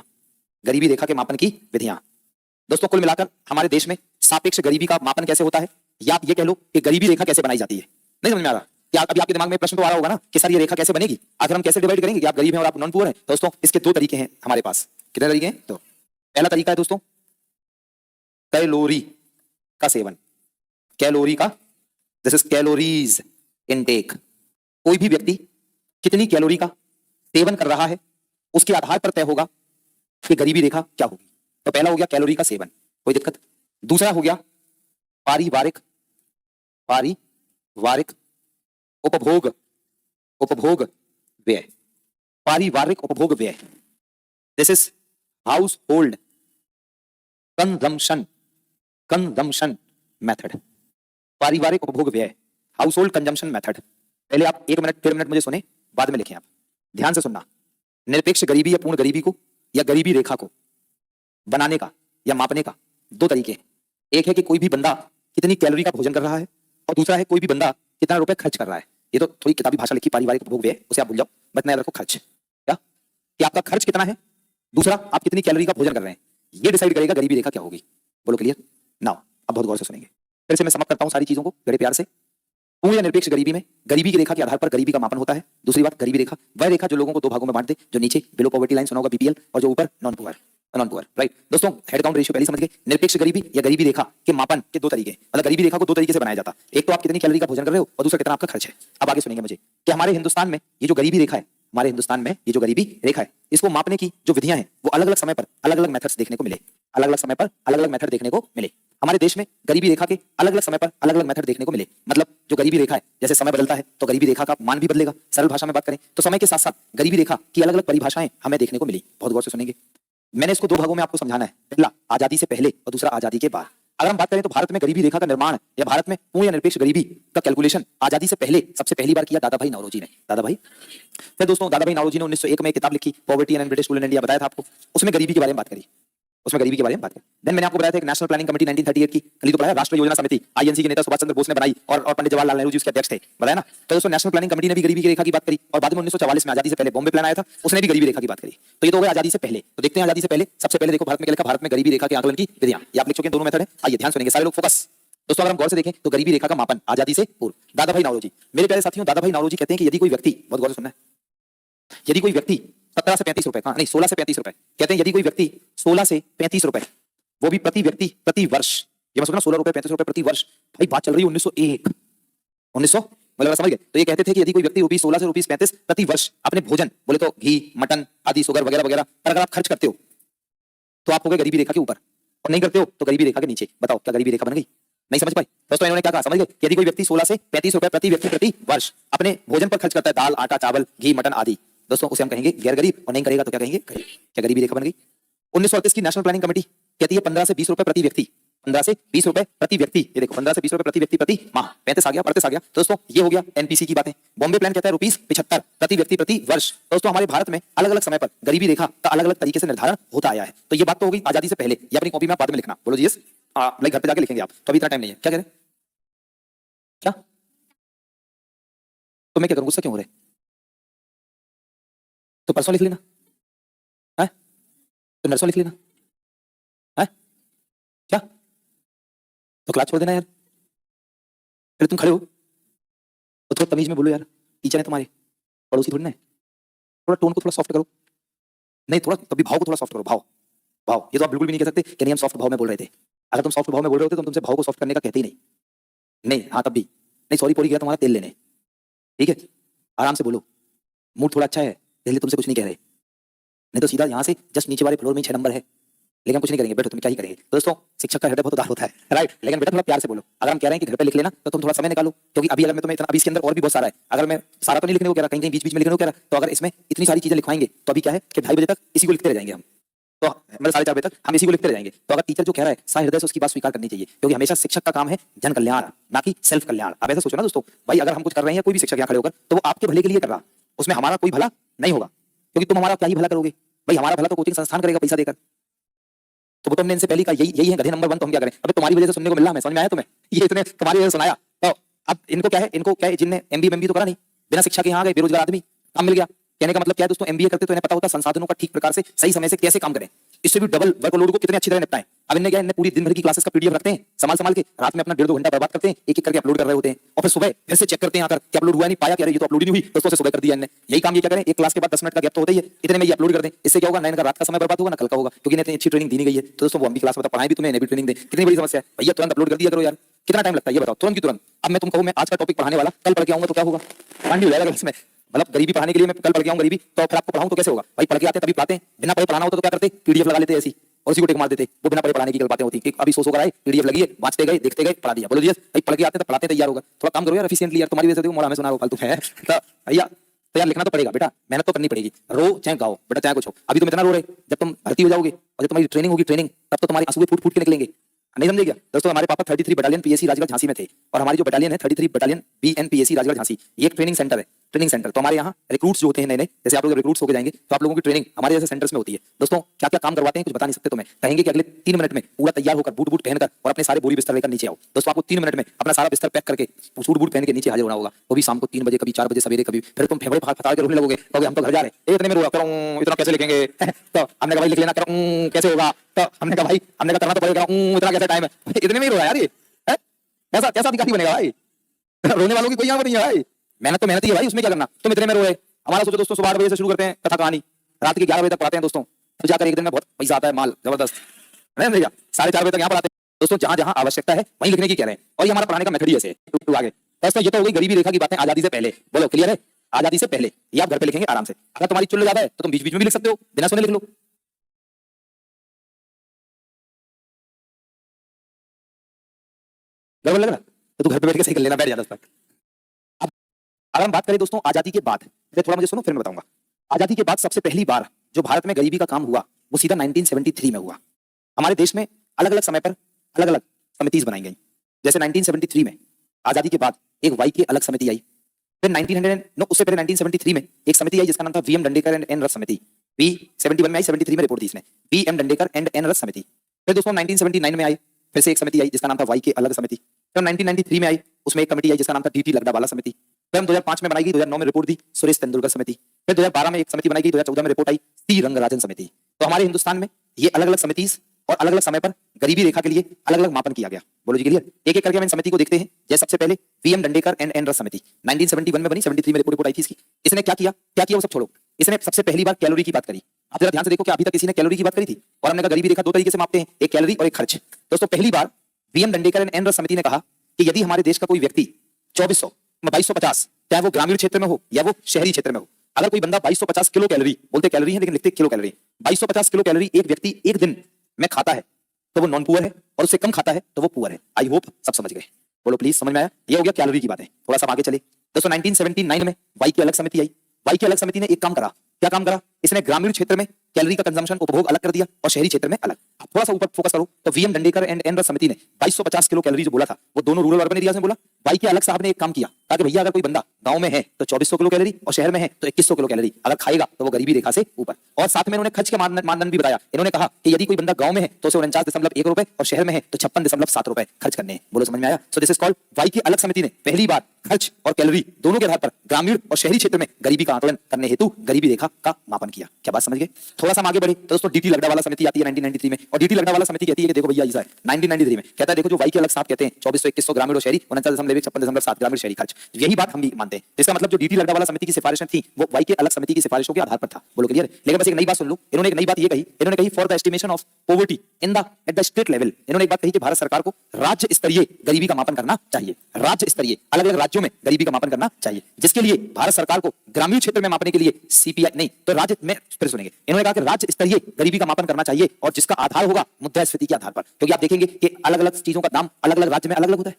गरीबी रेखा के मापन की विधियां। दोस्तों कुल मिलाकर हमारे देश में सापेक्ष गरीबी का मापन कैसे होता है, या आप ये कह लो कि गरीबी रेखा कैसे बनाई जाती है। नहीं समझ में आ रहा? क्या अभी आपके दिमाग में प्रश्न तो आ रहा होगा ना कि सर ये रेखा कैसे बनेगी, आखिर हम कैसे डिवाइड करेंगे कि आप गरीब हैं और आप नॉन पुअर हैं? दोस्तों इसके 2 तरीके हैं हमारे पास। कितने तरीके हैं? तो पहला तरीका है दोस्तों कैलोरी का सेवन, कैलोरी का, दिस इज कैलोरीज इनटेक। कोई भी व्यक्ति कितनी कैलोरी का सेवन कर रहा है उसके आधार पर तय होगा कि गरीबी रेखा क्या होगी। तो पहला हो गया कैलोरी का सेवन, कोई दिक्कत। दूसरा हो गया पारिवारिक, पारिवारिक उपभोग, उपभोग व्यय, पारिवारिक उपभोग व्यय। This is house hold consumption, consumption method, पारिवारिक उपभोग व्यय, हाउस होल्ड कंजम्पशन मेथड। पहले आप 1 मिनट 1.5 मिनट मुझे सुने, बाद में लिखें। आप ध्यान से सुनना। निरपेक्ष गरीबी या पूर्ण गरीबी को या गरीबी रेखा को बनाने का या मापने का 2 तरीके हैं। एक है कि कोई भी बंदा कितनी कैलोरी का भोजन कर रहा है, और दूसरा है कोई भी बंदा कितना रुपए खर्च कर रहा है। ये तो थोड़ी किताबी भाषा लिखी, पारिवारिक उपभोग व्यय, उसे आप भूल जाओ, बस नया रखो खर्च। क्या कि आपका खर्च कितना है, दूसरा आप कितनी कैलोरी का भोजन कर रहे हैं, ये डिसाइड करेगा गरीबी रेखा क्या होगी। बोलो क्लियर? नाउ अब बहुत गौर से सुनेंगे। फिर से मैं समाप्त करता हूं सारी चीजों को बड़े प्यार से। पूर्ण या निरपेक्ष गरीबी में गरीबी की रेखा के आधार पर गरीबी का मापन होता है। दूसरी बात, गरीबी रेखा वह रेखा जो लोगों को 2 भागों में बांट दे, जो नीचे बिलो पॉवर्टी लाइन सुना होगा बीपीएल, और जो ऊपर non poor, non poor, right. दोस्तों हेड काउंट रेशियो पहले समझ गए। निरपेक्ष गरीबी या गरीबी रेखा के मापन के 2 तरीके, मतलब गरीबी रेखा को 2 तरीके से बनाया जाता है। एक तो आप कितनी कैलोरी का भोजन कर रहे हो, और दूसरा कितना आपका खर्च है। अब आगे सुनेंगे मुझे कि हमारे हिंदुस्तान में ये जो गरीबी रेखा है, हमारे हिंदुस्तान में ये जो गरीबी रेखा है, इसको मापने की जो विधियां हैं वो अलग अलग समय पर अलग अलग मेथड्स देखने को मिले, अलग अलग समय पर अलग अलग मेथड देखने को मिले। हमारे देश में गरीबी रेखा के अलग अलग समय पर अलग अलग मेथड देखने को मिले। मतलब जो गरीबी रेखा है, जैसे समय बदलता है तो गरीबी रेखा का मान भी बदलेगा। सरल भाषा में बात करें तो समय के साथ साथ गरीबी रेखा की अलग अलग परिभाषाएं हमें देखने को मिली। बहुत गौर से सुनेंगे। मैंने इसको 2 भागों में आपको समझाना है, पहला आजादी से पहले और दूसरा आजादी के बाद। अगर हम बात करें तो भारत में गरीबी रेखा का निर्माण या भारत में पूर्ण या निरपेक्ष गरीबी का कैलकुलेशन आजादी से पहले सबसे पहली बार किया दादा भाई नौरोजी ने। दादा भाई, फिर दोस्तों दादा भाई नौरोजी ने 1901 में एक किताब लिखी, poverty and British rule in India, बताया था आपको, उसमें गरीबी के बारे में बात करी, उसमें गरीबी के बारे में बात करी। देन मैंने आपको बताया था एक नेशनल प्लानिंग कमेटी 1938 की, कल तो पढ़ाया, राष्ट्रीय योजना समिति आईएनसी के नेता सुभाष चंद्र बोस ने बनाई, और पंडित जवाहरलाल नेहरू जी उसके अध्यक्ष थे, बताया ना। तो दोस्तों नेशनल प्लानिंग कमेटी ने भी गरीबी की रेखा की बात करी, और बाद में 1944 में आजादी से पहले बॉम्बे प्लान आया था, उसने भी गरीबी रेखा की बात करी। तो ये तो हो गया आजादी से पहले। तो देखते हैं आजादी से पहले, सबसे पहले देखो भारत में क्या लिखा, भारत में गरीबी रेखा के आकलन की विधियां। ये आप लिख चुके हैं, दोनों मेथड है। आइए ध्यान सुनेंगे सारे लोग, फोकस। दोस्तों अगर हम गौर से देखें तो गरीबी रेखा का मापन आजादी से पूर्व, दादा भाई नौरोजी। मेरे प्यारे साथियों, दादा भाई नौरोजी कहते हैं कि यदि कोई व्यक्ति, बहुत गौर से सुनना है, यदि कोई व्यक्ति 17 से 35 रुपए, नहीं 16 से 35 रुपए, कहते हैं यदि कोई व्यक्ति 16 से 35 रुपए, वो भी प्रति व्यक्ति प्रति वर्ष, ये मैं सोचना 16 रुपए 35 रुपए प्रति वर्ष, भाई बात चल रही है 1901, 1900, मतलब समझ गए। तो ये कहते थे कि यदि कोई व्यक्ति ₹16 से ₹35 प्रति वर्ष अपने भोजन, बोले तो घी, मटन आदि, शुगर वगैरह वगैरह पर अगर आप खर्च करते हो तो आप हो गए गरीबी रेखा के ऊपर, और नहीं करते हो तो गरीबी रेखा के नीचे। बताओ क्या गरीबी रेखा बन गई? नहीं समझ पाई? दोस्तों इन्होंने क्या कहा, समझ गए? यदि कोई व्यक्ति 16 से 35 रुपए प्रति व्यक्ति प्रति वर्ष अपने भोजन पर खर्च करता है, दाल, आटा, चावल, घी, मटन आदि, दोस्तों उसे हम कहेंगे गैर गरीब, और नहीं करेगा तो क्या कहेंगे? क्या गरीबी रेखा बन गई? 1938 की नेशनल प्लानिंग कमेटी कहती है 15 से 20 रुपए प्रति व्यक्ति, 15 से 20 रुपए प्रति व्यक्ति, ये देखो 15 से 20 रुपए प्रति व्यक्ति प्रति माह, 35 आ गया, 35 आ गया। दोस्तों ये हो गया एनपीसी की बातें। बॉम्बे प्लान कहता है ₹75 प्रति व्यक्ति प्रति वर्ष। दोस्तों हमारे भारत में अलग अलग समय पर गरीबी रेखा का अलग अलग तरीके से निर्धारण होता आया है। तो ये बात तो हो गई आजादी से पहले, ये अपनी कॉपी में आप बाद में लिखना। बोलो जी यस, लाइक घर पे जाके लिखेंगे आप, तो अभी इतना टाइम नहीं है। क्या कह रहे? क्या तो मैं क्या करूं, गुस्सा क्यों हो रहे? तो परसों लिख लेना है, तो नरसों लिख लेना है, क्या तो क्लास छोड़ देना यार। फिर तुम खड़े हो तो थोड़ा तमीज में बोलो यार, टीचर है तुम्हारे, पड़ोसी थोड़ी ना है। थोड़ा टोन को थोड़ा सॉफ्ट करो, नहीं थोड़ा तभी भाव को थोड़ा सॉफ्ट करो। भाव भाव ये तो आप बिल्कुल भी नहीं कह सकते कि नहीं हम सॉफ्ट भाव में बोल रहे थे। अगर तुम सॉफ्ट भाव में बोल रहे होते तो हम तुमसे भाव को सॉफ्ट करने का कहते ही नहीं। नहीं हाँ तब भी नहीं, सॉरी पोरी गया तुम्हारा तेल लेने, ठीक है आराम से बोलो, मूड थोड़ा अच्छा है इसलिए तुमसे कुछ नहीं कह रहे, नहीं तो सीधा यहाँ से जस्ट नीचे वाले फ्लोर में 6 नंबर है, लेकिन हम कुछ नहीं करेंगे, बैठो तुम क्या ही करेंगे। तो दोस्तों शिक्षक का हृदय बहुत उदार होता है, राइट, लेकिन बेटा थोड़ा प्यार से बोलो। अगर हम कह रहे हैं कि घर पे लिख लेना तो तुम थोड़ा समय निकालो, क्योंकि अभी अगर मैं तुम्हें इतना, अभी इसके अंदर और भी बहुत सारा है, अगर मैं सारा तो नहीं लिखने को कह रहा, कहीं कहीं बीच बीच में लिखने को कह रहा, तो अगर इसमें इतनी सारी चीजें लिखवाएंगे तो अभी क्या है कि 2:30 बजे तक इसी को लिखते रह जाएंगे हम, तो मतलब 4:30 बजे तक हम इसी को लिखते रह जाएंगे। तो अगर टीचर जो कह रहा है सा हृदय से उसकी बात स्वीकार करनी चाहिए, क्योंकि हमेशा शिक्षक का काम है जन कल्याण ना कि सेल्फ कल्याण। अब ऐसा सोचो ना दोस्तों, भाई अगर हम कुछ कर रहे हैं, कोई भी शिक्षक यहाँ खड़े होकर, तो वो आपके भले के लिए कर रहा, उसमें हमारा कोई भला नहीं होगा, क्योंकि तुम हमारा क्या ही भला करोगे भाई, हमारा भला तो कोचिंग संस्थान करेगा पैसा देकर। तो वो तुमने इनसे पहले का यही है गधे नंबर 1, तो हम क्या करें? अबे तुम्हारी वजह से सुनने को मिल रहा है, समझ में आया तुम्हें? ये इतने तुम्हारी वजह से सुनाया, तो अब इनको क्या है, इनको क्या है, जिनने एमबीए तो करा नहीं, बिना शिक्षा के यहाँ आ गए, बेरोजगार आदमी, काम मिल गया। कहने का मतलब क्या है दोस्तों, एमबीए करते तो इन्हें पता होता संसाधनों का ठीक प्रकार से सही समय से कैसे काम करें, इससे भी डबल वर्कलोड को कितने अच्छी तरह निपटाएं। अब इन्हें क्या, इन्हें पूरी दिन भर की क्लासेस का पीडीएफ रखते हैं संभाल के, रात में अपना 1.5-2 घंटा बर्बाद करते हैं, एक एक करके अपलोड कर रहे होते हैं, और फिर सुबह फिर से चेक करते हैं आकर कि अपलोड हुआ नहीं, पाया क्या, ये तो अपलोड ही नहीं हुई, दोस्तों से सुबह कर दिया इन्हें। यही काम ये क्या करें, एक क्लास के बाद 10 मिनट का गैप तो होता ही है, इतने में ये अपलोड कर दें, इससे क्या होगा, ना इनका रात का समय बर्बाद होगा ना कल का होगा, क्योंकि इन्हें अच्छी ट्रेनिंग दी नहीं गई है। तो दोस्तों वो हम भी क्लास में पढ़ाएं भी तुम्हें, इन्हें भी ट्रेनिंग दें, कितनी बड़ी समस्या है भैया, तुरंत अपलोड कर दिया करो यार, कितना टाइम लगता है ये बताओ, तुरंत की तुरंत। अब मैं तुम कहूं मैं आज का टॉपिक पढ़ाने वाला कल पढ़ के आऊंगा तो क्या होगा, कांडी हो जाएगा इसमें, मतलब गरीबी पढ़ाने के लिए मैं कल पढ़ के आऊं गरीबी, तो फिर आपको पढ़ाऊं तो कैसे होगा भाई, पढ़ के आते तभी पढ़ाते हैं, बिना पढ़े पढ़ाना होता तो क्या करते, पीडीएफ लगा लेते ऐसी और उसी को टिक मार देते, वो बिना पढ़े पढ़ाने की बातें होती। अभी 100 कराए, पीडीएफ लगी है, वांचते गए, देखते गए, पढ़ा दिया, बोलो जी भाई पढ़ के आते तो पढ़ाते तैयार होगा, थोड़ा काम करो यार एफिशिएंटली यार, तुम्हारी वजह से देखो मोड़ा में सुना रहा फालतू है, तो भैया तो यार लिखना तो पड़ेगा बेटा, मेहनत तो करनी पड़ेगी, रो चाहे गाओ बेटा चाहे कुछ हो। अभी तुम इतना रो रहे, जब तुम भर्ती हो जाओगे और जब तुम्हारी ट्रेनिंग होगी ट्रेनिंग, तब तो तुम्हारी आंसू फूट फूट के निकलेंगे, नहीं समझे क्या दोस्तों। हमारे पापा 33 बटालियन पीएसी राजगढ़ झांसी में थे, और हमारी जो बटालियन है 33 बटालियन बीएनपीएसी राजगढ़ झांसी, ये एक ट्रेनिंग सेंटर है, ट्रेनिंग सेंटर। तो हमारे यहाँ रिक्रूट्स जो होते हैं नए नए, जैसे आप लोग रिक्रूट्स होकर जाएंगे तो आप लोगों की ट्रेनिंग हमारे जैसे सेंटर्स में होती है। दोस्तों क्या क्या काम करवाते हैं कुछ बता नहीं सकते तुम्हें, कहेंगे कि अगले 3 मिनट में पूरा तैयार होकर बूट बूट पहनकर और अपने सारे बोरी बिस्तर लेकर नीचे आओ। दोस्तों आपको 3 मिनट में अपना सारा बिस्तर पैक करके सूट बूट पहन के नीचे हाजिर होना होगा, वो भी शाम को 3 बजे, कभी 4 बजे सवेरे, कभी फिर तुम फेफड़े फटाके रोने लगोगे, कहोगे हम तो घर जा रहे हैं, इतने में रोया करूं, इतना कैसे लिखेंगे तो हमने कहा भाई लिख लेना करूं, कैसे होगा, तो हमने कहा भाई हमने कहा करना तो पड़ेगा, इतना कैसे टाइम है, इतने में ही रोया यार ये, कैसा कैसा अधिकारी बनेगा भाई, रोने वालों की कोई यहाँ पर नहीं है भाई, मेहनत तो मेहनत ही है भाई, उसमें क्या करना, तुम इतने में रो रहे। हमारा सोचो दोस्तों सुबह 8 बजे से शुरू करते हैं कथा कहानी, रात के 11 बजे तक पढ़ाते हैं दोस्तों, तो जाकर एक दिन में बहुत पैसा आता है, माल जबरदस्त है भैया, 4:30 बजे तक यहाँ पढ़ाते हैं दोस्तों, जहां जहां आवश्यकता है वहीं लिखने की कह रहे हैं, और ये हमारा पढ़ाने का मेथड ही ऐसे है। आगे दोस्तों ये तो हो गई गरीबी रेखा की बातें आजादी से पहले, बोलो क्लियर है, आजादी से पहले ये आप घर पे लिखेंगे आराम से। अगर तुम्हारी चुल्ल ज्यादा है तो तुम बीच बीच में भी लिख सकते हो, बिना सुने लिख लो, गड़बड़ लग रहा तो तू घर पे बैठ के सही कर लेना, बैठ जा 10 तक। अब अगर हम बात करें दोस्तों आजादी के बाद, थोड़ा मुझे सुनो फिर मैं बताऊंगा। आजादी के बाद सबसे पहली बार जो भारत में गरीबी का काम हुआ वो सीधा 1973 में हुआ। हमारे देश में अलग अलग समय पर अलग अलग समितिज बनाई गई, जैसे 1973 में आजादी के बाद एक वाई की अलग समिति आई, फिर 1900 उससे पहले 1973 में एक समिति आई जिसका नाम था वीएम डंडेकर एंड एन रथ समिति, बी 71 में आई, 73 में रिपोर्ट दी इसने, वीएम डंडेकर एंड एन रथ समिति। फिर दोस्तों 1979 में आई, फिर से एक समिति आई जिसका नाम था वाई के अलग समिति। फिर 1993 में आई, उसमें एक कमेटी आई जिसका नाम था डीटी लकड़ावाला समिति। फिर हम 2005 में बनाई गई, 2009 में रिपोर्ट दी सुरेश तेंदुलकर समिति। फिर 2012 में एक समिति बनाई गई, 2014 में रिपोर्ट आई सी रंगराजन समिति। तो हमारे हिंदुस्तान में ये अलग अलग समितिज और अलग अलग समय पर गरीबी रेखा के लिए अलग अलग मापन किया गया। बोलो जी क्लियर, एक एक करके हम इन समिति को देखते हैं। जैसे सबसे पहले वीएम डंडेकर एंड एन रथ समिति 1971 में बनी, 73 में रिपोर्ट आई थी इसकी। इसने क्या किया वो सब छोड़ो, इसने सबसे पहली बार कैलोरी की बात करी। आप जरा ध्यान से देखो कि अभी तक किसी ने कैलोरी की बात करी थी, और हमने कहा गरीबी रेखा 2 तरीके से मापते हैं, एक कैलोरी और एक खर्च। दोस्तों पहली बार वीएम डंडेकर एंड एन रथ समिति ने कहा कि यदि हमारे देश का कोई व्यक्ति 2400 2250, चाहे वो ग्रामीण क्षेत्र में हो या वो शहरी क्षेत्र में हो, अगर कोई बंदा 2250 किलो कैलोरी, बोलते कैलोरी है लेकिन लिखते किलो कैलोरी, 2250 किलो कैलोरी एक व्यक्ति एक दिन में खाता है तो वो नॉन पुअर है, और उससे कम खाता है तो वो पुअर है। आई होप सब समझ गए, बोलो प्लीज समझ में आया। ये हो गया कैलोरी की बातें। थोड़ा सा आगे चले दोस्तों, 1979 में वाई की अलग समिति आई। वाई की अलग समिति ने एक काम करा, क्या काम करा, इसने ग्रामीण क्षेत्र में कैलोरी का कंजम्पशन उपभोग अलग कर दिया और शहरी क्षेत्र में अलग। अब थोड़ा सा ऊपर फोकस करो तो वीएम डंडेकर एंड एन रथ समिति ने 2250 किलो कैलोरी जो बोला था वो दोनों रूरल अर्बन एरियाज में बोला। वाई के अलग साहब ने एक काम किया, ताकि भैया अगर कोई बंदा गांव में है तो 2400 किलो कैलोरी और शहर में है तो 2100 किलो कैलोरी अगर खाएगा तो वो गरीबी रेखा से ऊपर। और साथ में इन्होंने खर्च के मानदंड भी बताया। इन्होंने कहा कि यदि कोई बंदा गांव में है तो उसे 49.1 रुपए और शहर में है तो 56.7 रुपए खर्च करने हैं। बोलो समझ में आया। So this is called y की अलग समिति ने पहली बार खर्च और कैलोरी दोनों के आधार पर ग्रामीण और शहरी क्षेत्र में गरीबी का आकलन करने हेतु गरीबी रेखा का मापन किया। क्या बात समझ गए। थोड़ा सा आगे बढ़े तो दोस्तों डीटी लकड़ावाला समिति आती है 1993 में। और डीटी लकड़ावाला समिति कहती है कि देखो भैया ऐसा है 1993 में कहता है देखो जो वाई के अलग साहब कहते हैं 2400 ग्रामीण और शहरी 49.56.7 ग्रामीण शहरी खर्च, यही बात हम भी मानते हैं। इसका मतलब जो डीटी लकड़ावाला समिति की सिफारिशें थी वो वाई के अलग समिति की सिफारिशों के आधार पर था। बोलो क्लियर? लेकिन बस एक नई बात सुन लो, इन्होंने एक नई बात ये कही, इन्होंने कही for the estimation of poverty in the at the state level, इन्होंने एक बात कही कि भारत सरकार को राज्य स्तरीय गरीबी का मापन करना चाहिए, राज्य स्तरीय अलग अलग राज्यों में गरीबी का मापन करना चाहिए, जिसके लिए भारत सरकार को ग्रामीण क्षेत्र में मापने के लिए सीपीआई नहीं तो राज्य में, फिर सुनेंगे, इन्होंने कहा कि राज्य स्तरीय गरीबी का मापन करना चाहिए और जिसका आधार होगा मुद्रास्फीति के आधार पर, क्योंकि आप देखेंगे कि अलग अलग चीजों का दाम अलग अलग राज्य में अलग अलग होता है,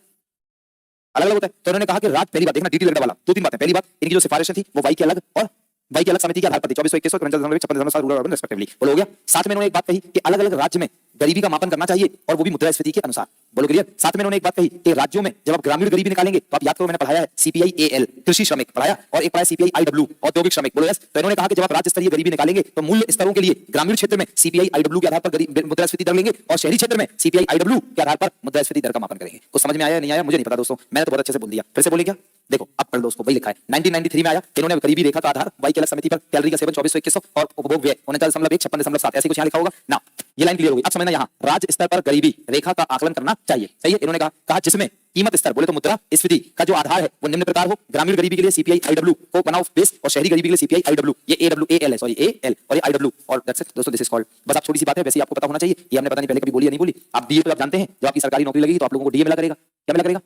अलग अलग होता है। तो उन्होंने कहा कि राज्य, पहली बात देखना डीटी लकड़ा वाला, दो तीन बातें, पहली बात इनकी जो सिफारिशें थी वो वाई के अलग और वाई के अलग समिति के आधार पर थी 2400 56.7 रूरल अर्बन रेस्पेक्टिवली। बोलो हो गया? साथ में इन्होंने एक बात कही कि अलग अलग राज्य में गरीबी का मापन करना चाहिए और वो भी मुद्रास्फीति के अनुसार। बोलो क्लियर? साथ में इन्होंने एक बात कही कि राज्यों में जब आप ग्रामीण गरीबी निकालेंगे तो आप याद करो मैंने पढ़ाया है सीपीआई एएल कृषि श्रमिक पढ़ाया और एक पढ़ाया सीपीआई आईडब्ल्यू औद्योगिक श्रमिक। बोलो यस? तो इन्होंने कहा कि जब आप राज्य स्तरीय गरीबी निकालेंगे तो मूल्य स्तरों के लिए ग्रामीण क्षेत्र में सीपीआई आईडब्ल्यू के आधार पर मुद्रास्फीति दर लेंगे और शहरी क्षेत्र में सीपीआई आईडब्ल्यू के आधार पर मुद्रास्फीति दर का मापन करेंगे। कुछ समझ में आया नहीं आया मुझे नहीं पता दोस्तों, मैंने तो बहुत अच्छे से बोल दिया, फिर से बोले क्या? देखो अब पढ़ लो उसको, वही लिखा है 1993 में आया, इन्होंने गरीबी रेखा का आधार वाई के अलग समिति पर कैलोरी का सेवन 2400 और उपभोग व्यय 39.1 ऐसे कुछ यहाँ लिखा होगा ना। ये लाइन क्लियर होगी? अब समझना यहाँ राज्य स्तर पर गरीबी रेखा का आकलन करना चाहिए, सही है। इन्होंने कहा जिसमें कीमत स्तर बोले तो मुद्रा स्फीति का जो आधार है वो निम्न प्रकार हो, ग्रामीण गरीबी के लिए सीपीआई आईडब्ल्यू को बनाओ बेस और शहरी गरीबी के लिए सीपीआई आईडब्ल्यू, ये एडब्ल्यू एएल है, सॉरी एएल और ये आईडब्ल्यू और दैट्स इट दोस्तों, दिस इज कॉल्ड। बस आप छोटी सी बात है, वैसे आपको पता होना चाहिए, ये हमने पता नहीं पहले कभी बोली या नहीं बोली। आप डीए तो आप जानते हैं, जब आपकी सरकारी नौकरी लगेगी तो आप लोगों को डीए मिला करेगा, क्या मिला करेगा?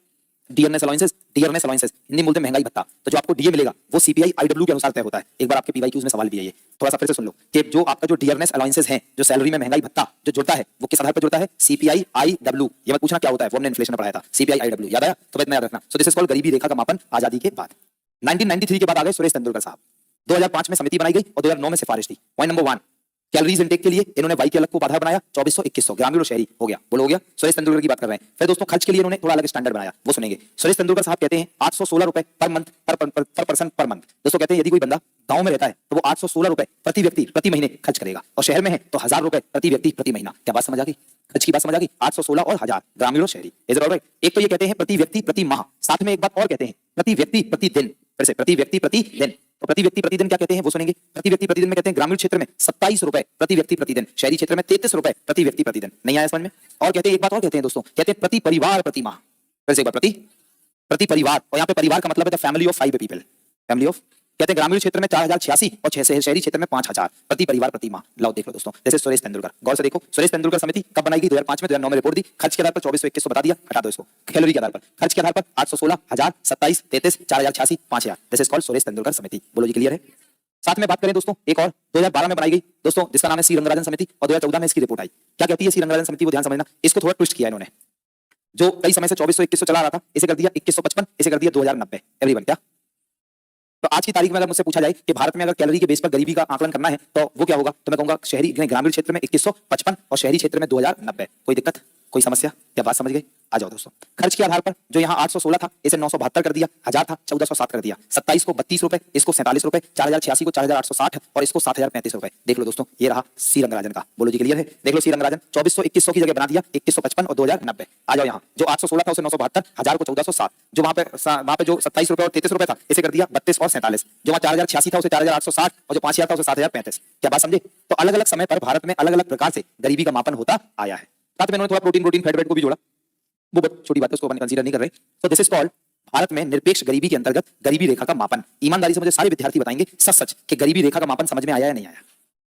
Dearness allowances, dearness allowances Hindi में बोलते हैं महंगाई भत्ता। तो जो आपको डीए मिलेगा वो सीपीआई आईडब्ल्यू के अनुसार तय होता है। एक बार आपके पीवाईक्यूज में सवाल भी है ये, थोड़ा सा फिर से सुन लो कि जो आपका जो डियरनेस अलाउंसेस है, जो सैलरी में महंगाई भत्ता जो जुड़ता है वो किस आधार पर जुड़ता है? CPI IW. ये मत पूछना क्या होता है, वो हमने इन्फ्लेशन में पढ़ाया था, सीपीआई आईडब्ल्यू याद आया? तो इतना याद रखना। सो दिस इज कॉल्ड गरीबी रेखा का मापन आजादी के बाद। 1993 के बाद आ गए सुरेश तेंदुलकर साहब, 2005 में समिति बनाई गई और 2009 में सिफारिश थी। पॉइंट नंबर 1 कैलोरीज इनटेक के लिए इन्होंने वाई के अलग को आधार बनाया 2400 ग्रामीण और शहरी हो गया। बोलो हो गया? सुरेश तेंदुलकर की बात कर रहे हैं। फिर दोस्तों खर्च के लिए इन्होंने थोड़ा अलग स्टैंडर्ड बनाया, वो सुनेंगे। सुरेश तेंदुलकर साहब कहते हैं 816 रुपए पर मंथ पर पर्सन पर मंथ। दोस्तों कहते हैं यदि कोई बंदा गांव में रहता है तो वो 816 रुपए प्रति व्यक्ति प्रति महीने खर्च करेगा और शहर में है तो 1000 रुपए प्रति व्यक्ति प्रति महीना। क्या बात समझ आ गई? खर्च की बात समझ आ गई? 816 और 1000 ग्रामीण और शहरी। Is it alright? एक तो ये कहते हैं प्रति व्यक्ति प्रति माह, साथ में एक बात और कहते हैं प्रति व्यक्ति प्रति दिन। फिर से प्रति व्यक्ति प्रति दिन। तो प्रति व्यक्ति प्रति दिन क्या कहते हैं वो सुनेंगे। प्रति व्यक्ति प्रति दिन में कहते हैं ग्रामीण क्षेत्र में 27 रुपए प्रति व्यक्ति प्रति दिन, शहरी क्षेत्र में 33 रुपए प्रति व्यक्ति प्रति दिन। नहीं आया समझ में? और कहते हैं एक बात और कहते हैं दोस्तों, कहते हैं प्रति परिवार प्रति माह। फिर से एक बार प्रति परिवार, और यहाँ पे परिवार का मतलब है family of 5 people, family of. कहते हैं ग्रामीण क्षेत्र में 4086 और शहरी क्षेत्र में 5000 प्रति परिवार प्रति माह। लाओ देख लो दोस्तों, जैसे सुरेश तेंदुलकर, गौर से देखो सुरेश तेंदुलकर समिति कब बनाई गई? 2005 में, 2009 में रिपोर्ट दी। खर्च के आधार पर 2400 बता दिया, हटा दो इसको। कैलोरी के आधार पर, खर्च के आधार पर 816, 1000, 27, 33, 4086, 5000। This is called Suresh Tendulkar समिति। बोलो जी क्लियर है? साथ में बात करें दोस्तों एक और 2012 में बनाई गई दोस्तों, जिसका नाम है सी रंगराजन समिति, और 2014 में इसकी रिपोर्ट आई। क्या कहती है सी रंगराजन समिति? वो ध्यान समझना, इसको थोड़ा ट्विस्ट किया इन्होंने। जो कई समय से 2400 चला रहा था, इसे कर दिया 2155, इसे कर दिया 2090। एवरीवन क्या? तो आज की तारीख में अगर मुझसे पूछा जाए कि भारत में अगर कैलोरी के बेस पर गरीबी का आकलन करना है तो वो क्या होगा, तो मैं कहूंगा शहरी ग्रामीण क्षेत्र में 2155 और शहरी क्षेत्र में 2090। कोई दिक्कत, कोई समस्या? क्या बात समझ गए? आ जाओ दोस्तों। खर्च के आधार पर जो यहाँ 816 था इसे 972 कर दिया, 1000 था 1407 कर दिया, 27 को 32 रुपए, इसको 47 रुपए, 4086 को 4860 और इसको 7035 रुपए। देख लो दोस्तों, ये रहा सी रंगराजन का। बोलो जी क्लियर है? देख लो सी रंगराजन 2400 2100 की जगह बना दिया 2155 और 2090। आ जाओ यहाँ, जो 816 था उसे 972, 1000 को 1407, जो वहां पे जो 27 रुपए और 33 रुपए था इसे कर दिया 32 और 47, जो वहां 4086 था उसे 4860 और जो 5000 था उसे 7035। क्या बात समझे? तो अलग अलग समय पर भारत में अलग अलग प्रकार से गरीबी का मापन होता आया है। साथ में उन्होंने थोड़ा प्रोटीन फैट को भी जोड़ा, वो बहुत छोटी बात है, उसको अपन कंसीडर नहीं कर रहे। तो दिस इज कॉल्ड भारत में निरपेक्ष गरीबी के अंतर्गत गरीबी रेखा का मापन। ईमानदारी से मुझे सारे विद्यार्थी बताएंगे सच सच कि गरीबी रेखा का मापन समझ में आया या नहीं आया।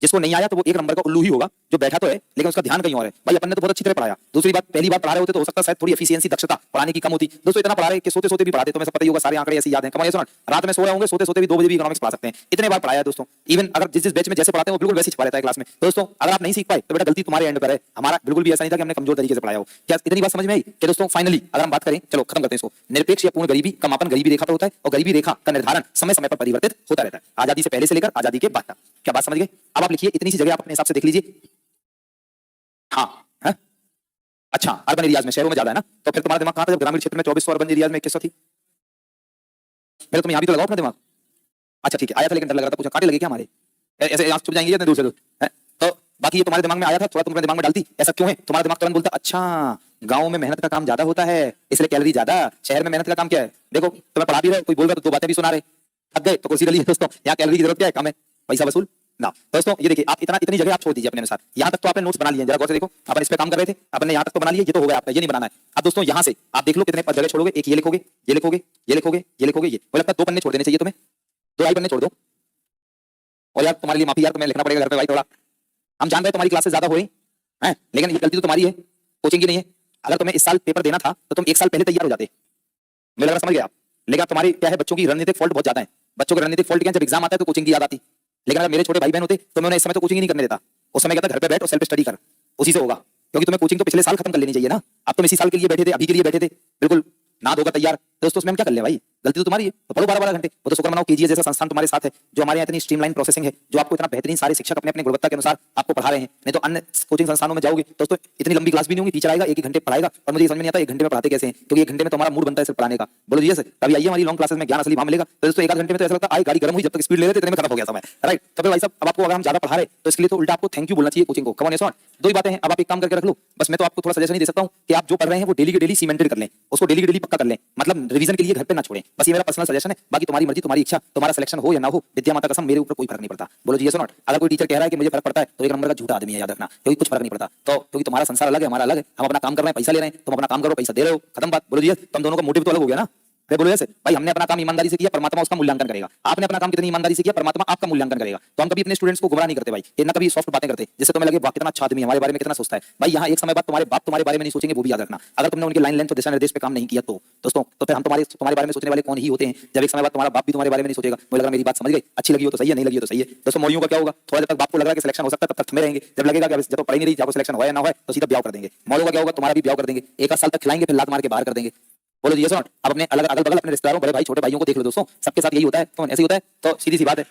जिसको नहीं आया तो वो एक नंबर का उल्लू ही होगा, जो बैठा तो है लेकिन उसका ध्यान कहीं और है। भाई अपन ने तो बहुत अच्छी तरह पढ़ाया। दूसरी बात, पहली बार पढ़ा रहे होते तो हो सकता है शायद थोड़ी एफिशिएंसी दक्षता पढ़ाने की कम होती। दोस्तों इतना पढ़ा रहे कि सोते सोते भी पढ़ाते, तो मैं सब पता ही होगा, सारे आंकड़े ऐसे याद हैं। कमाइए सुन, रात में सो रहे होंगे, सोते सोते भी 2 बजे भी इकोनॉमिक्स पढ़ा सकते हैं। इतने बार पढ़ाया दोस्तों। इवन अगर जिस बैच में जैसे पढ़ाते हैं वो बिल्कुल वैसे ही पढ़ा रहता है क्लास में। दोस्तों अगर आप नहीं सीख पाए तो बेटा गलती तुम्हारे एंड पर है, हमारा बिल्कुल भी ऐसा नहीं था कि हमने कमजोर तरीके से पढ़ाया हो। क्या इतनी बात समझ में आई? कि दोस्तों फाइनली अगर हम बात करें, चलो खत्म करते हैं इसको। निरपेक्ष या पूर्ण गरीबी का मापन गरीबी रेखा पर होता है और गरीबी रेखा का निर्धारण समय समय पर परिवर्तित होता रहता है, आजादी से पहले से लेकर आजादी के बाद तक। क्या बात समझ गए? अब आप लिखिए, इतनी सी जगह आप अपने हिसाब से देख लीजिए। हाँ है? अच्छा, अर्बन एरियाज में, शहरों में ज्यादा है ना, तो फिर तुम्हारा दिमाग कहां था जब ग्रामीण क्षेत्र में 2400, अर्बन एरियाज में 2100 थी? पहले तुम यहां भी तो लगाओ अपना दिमाग। अच्छा ठीक है, आया था लेकिन डर लग रहा था, पूछा कांटे लगे क्या हमारे? ऐसे आंख छुप जाएंगे इतने दूर से है? तो बाकी ये तुम्हारे दिमाग में आया था, थोड़ा तुम अपने दिमाग में डालती। ऐसा क्यों है? तुम्हारा दिमाग तुरंत बोलता अच्छा गांव में मेहनत का काम ज्यादा होता है इसलिए कैलोरी ज्यादा, शहर में मेहनत का काम क्या है? देखो तुम्हें पढ़ा भी रहे, कोई बोल रहा तो 2 बातें भी सुना रहे, थक गए तो कुर्सी डली। दोस्तों यहाँ कैलोरी की जरूरत क्या है? कम है, पैसा वसूल। ना दोस्तों ये देखिए, आप इतनी जगह आप छोड़ दीजिए अपने अनुसार। यहाँ तक तो आपने नोट्स बना लिए, जरा गौर से देखो, अपन इस पे काम कर रहे थे, आपने यहाँ तक तो बना लिए, ये तो हो गया आपका, ये नहीं बनाना है। अब दोस्तों यहाँ से आप देख लो कितने जगह छोड़ोगे, एक ये लिखोगे, ये लिखोगे, ये लिखोगे, ये लिखोगे, ये मुझे लगता है 2 पन्ने छोड़ देने चाहिए तुम्हें, 2 राइट पन्ने छोड़ दो। और यार तुम्हारे लिए माफी यार, तुम्हें लिखना पड़ेगा घर पे भाई थोड़ा, हम जान रहे हैं तुम्हारी क्लासेस ज्यादा हो रही हैं, लेकिन ये गलती तो तुम्हारी है, कोचिंग की नहीं है। अगर तुम्हें इस साल पेपर देना था तो तुम 1 साल पहले तैयार हो जाते, मुझे लग रहा समझ गए आप। लेकिन अब तुम्हारी क्या है, बच्चों की रणनीतिक फॉल्ट बहुत ज्यादा है। बच्चों की रणनीतिक फॉल्ट क्या है, जब एग्जाम आता है तो कोचिंग की याद आती, लेकिन अगर मेरे छोटे भाई बहन होते तो मैं उन्हें इस समय तो कोचिंग ही नहीं करने देता। उस समय कहता घर पे बैठ और सेल्फ स्टडी कर, उसी से होगा। क्योंकि तुम्हें कोचिंग तो पिछले साल खत्म कर लेनी चाहिए ना, अब तुम इसी साल के लिए बैठे थे, अभी के लिए बैठे थे, बिल्कुल ना होगा तैयार। दोस्तों उसमें हम क्या कर ले भाई, गलती तो तुम्हारी है, तो पढ़ो 12-12 घंटे। वो तो शुक्र मनाओ केजीएस जैसा संस्थान तुम्हारे साथ है, जो हमारे यहाँ इतनी स्ट्रीमलाइन प्रोसेसिंग है, जो आपको इतना बेहतरीन सारे शिक्षक अपने अपने गुणवत्ता के अनुसार आपको पढ़ा रहे हैं। नहीं तो अन्य कोचिंग संस्थानों में जाओगे दोस्तों, इतनी लंबी क्लास भी नहीं होगी, टीचर आएगा 1-1 घंटे पढ़ाएगा और मुझे समझ में नहीं आता 1 घंटे में पढ़ाते कैसे हैं, क्योंकि 1 घंटे में तो हमारा मूड बनता है सिर्फ पढ़ाने का। बोलो जी सर, तभी आइए हमारी लॉन्ग क्लासेस में ज्ञान असली वहां मिलेगा। तो दोस्तों 1 आध घंटे में तो ऐसा लगता है गाड़ी गर्म हुई, जब तक स्पीड ले रहे थे इतने में खत्म हो गया समय, राइट। तो भाई साहब अब आपको अगर हम ज्यादा पढ़ा रहे तो इसके लिए तो उल्टा आपको थैंक यू बोलना चाहिए कोचिंग को। कम ऑन यस, 2 ही बातें हैं, अब आप एक काम करके रख लो बस। मैं तो आपको थोड़ा सजेशन ही दे सकता हूं कि आप जो पढ़ रहे हैं वो डेली के डेली सीमेंटेड कर लें, उसको डेली के डेली पक्का कर लें, मतलब रिवीजन के लिए घर पे ना छोड़ें, बस ये मेरा पर्सनल सजेशन है। बाकी तुम्हारी मर्जी, तुम्हारी इच्छा, तुम्हारा सिलेक्शन हो या ना हो, विद्या माता कसम मेरे ऊपर कोई फर्क नहीं पड़ता। बोलो जी यस और नॉट। अगर कोई टीचर कह रहा है कि मुझे फर्क पड़ता है तो 1 नंबर का झूठा आदमी है, याद रखना, क्योंकि कुछ फर्क नहीं पड़ता। तो क्योंकि तुम्हारा संसार अलग है, हमारा अलग है, हम अपना काम कर रहे हैं, पैसा ले रहे हैं, तुम अपना काम करो, पैसा दे रहे हो, खत्म बात। बोलो जी यस, तुम दोनों का मोटिव तो अलग हो गया ना। अरे बोलो ऐसे भाई, हमने अपना काम ईमानदारी से किया, परमात्मा उसका मूल्यांकन करेगा। आपने अपना काम कितनी ईमानदारी से किया, परमात्मा आपका मूल्यांकन करेगा। तो हम कभी अपने स्टूडेंट्स को गुमराह नहीं करते भाई, ये ना कभी सॉफ्ट बातें करते जिससे तुम्हें लगे वाह कितना अच्छा आदमी हमारे बारे में कितना सोचता है। भाई यहाँ एक समय बाद तुम्हारे बाप तुम्हारे बारे में नहीं सोचेंगे, वो भी याद रखना। अगर तुमने उनके लाइन लेंथ और दिशा निर्देश पे काम नहीं किया तो दोस्तों, तो फिर हम तुम्हारे बारे में सोचने वाले कौन ही होते हैं, जब एक समय बाद तुम्हारा बाप भी तुम्हारे बारे में नहीं सोचेगा। मुझे लगा मेरी बात समझ गई, अच्छी लगी हो तो सही है, नहीं लगी हो तो सही है। दोस्तों मौलियों का क्या होगा, थोड़ा देर तक बाप को लग रहा है कि सिलेक्शन हो सकता है, तब तक थमे रहेंगे। जब लगेगा कि जब तो पढ़ नहीं रही, जब सिलेक्शन हो या ना हो तो सीधा ब्याह कर देंगे। मौलियों का क्या होगा, तुम्हारा भी ब्याह कर देंगे, 1 साल तक खिलाएंगे, फिर लात मार के बाहर कर देंगे। बोलो जी यस और नॉट। अब अपने अलग अगल बगल अपने रिश्तेदारों, बड़े भाई छोटे भाइयों को देख लो दोस्तों, सबके साथ यही होता है, तो ऐसे ही होता है। तो सीधी सी बात है,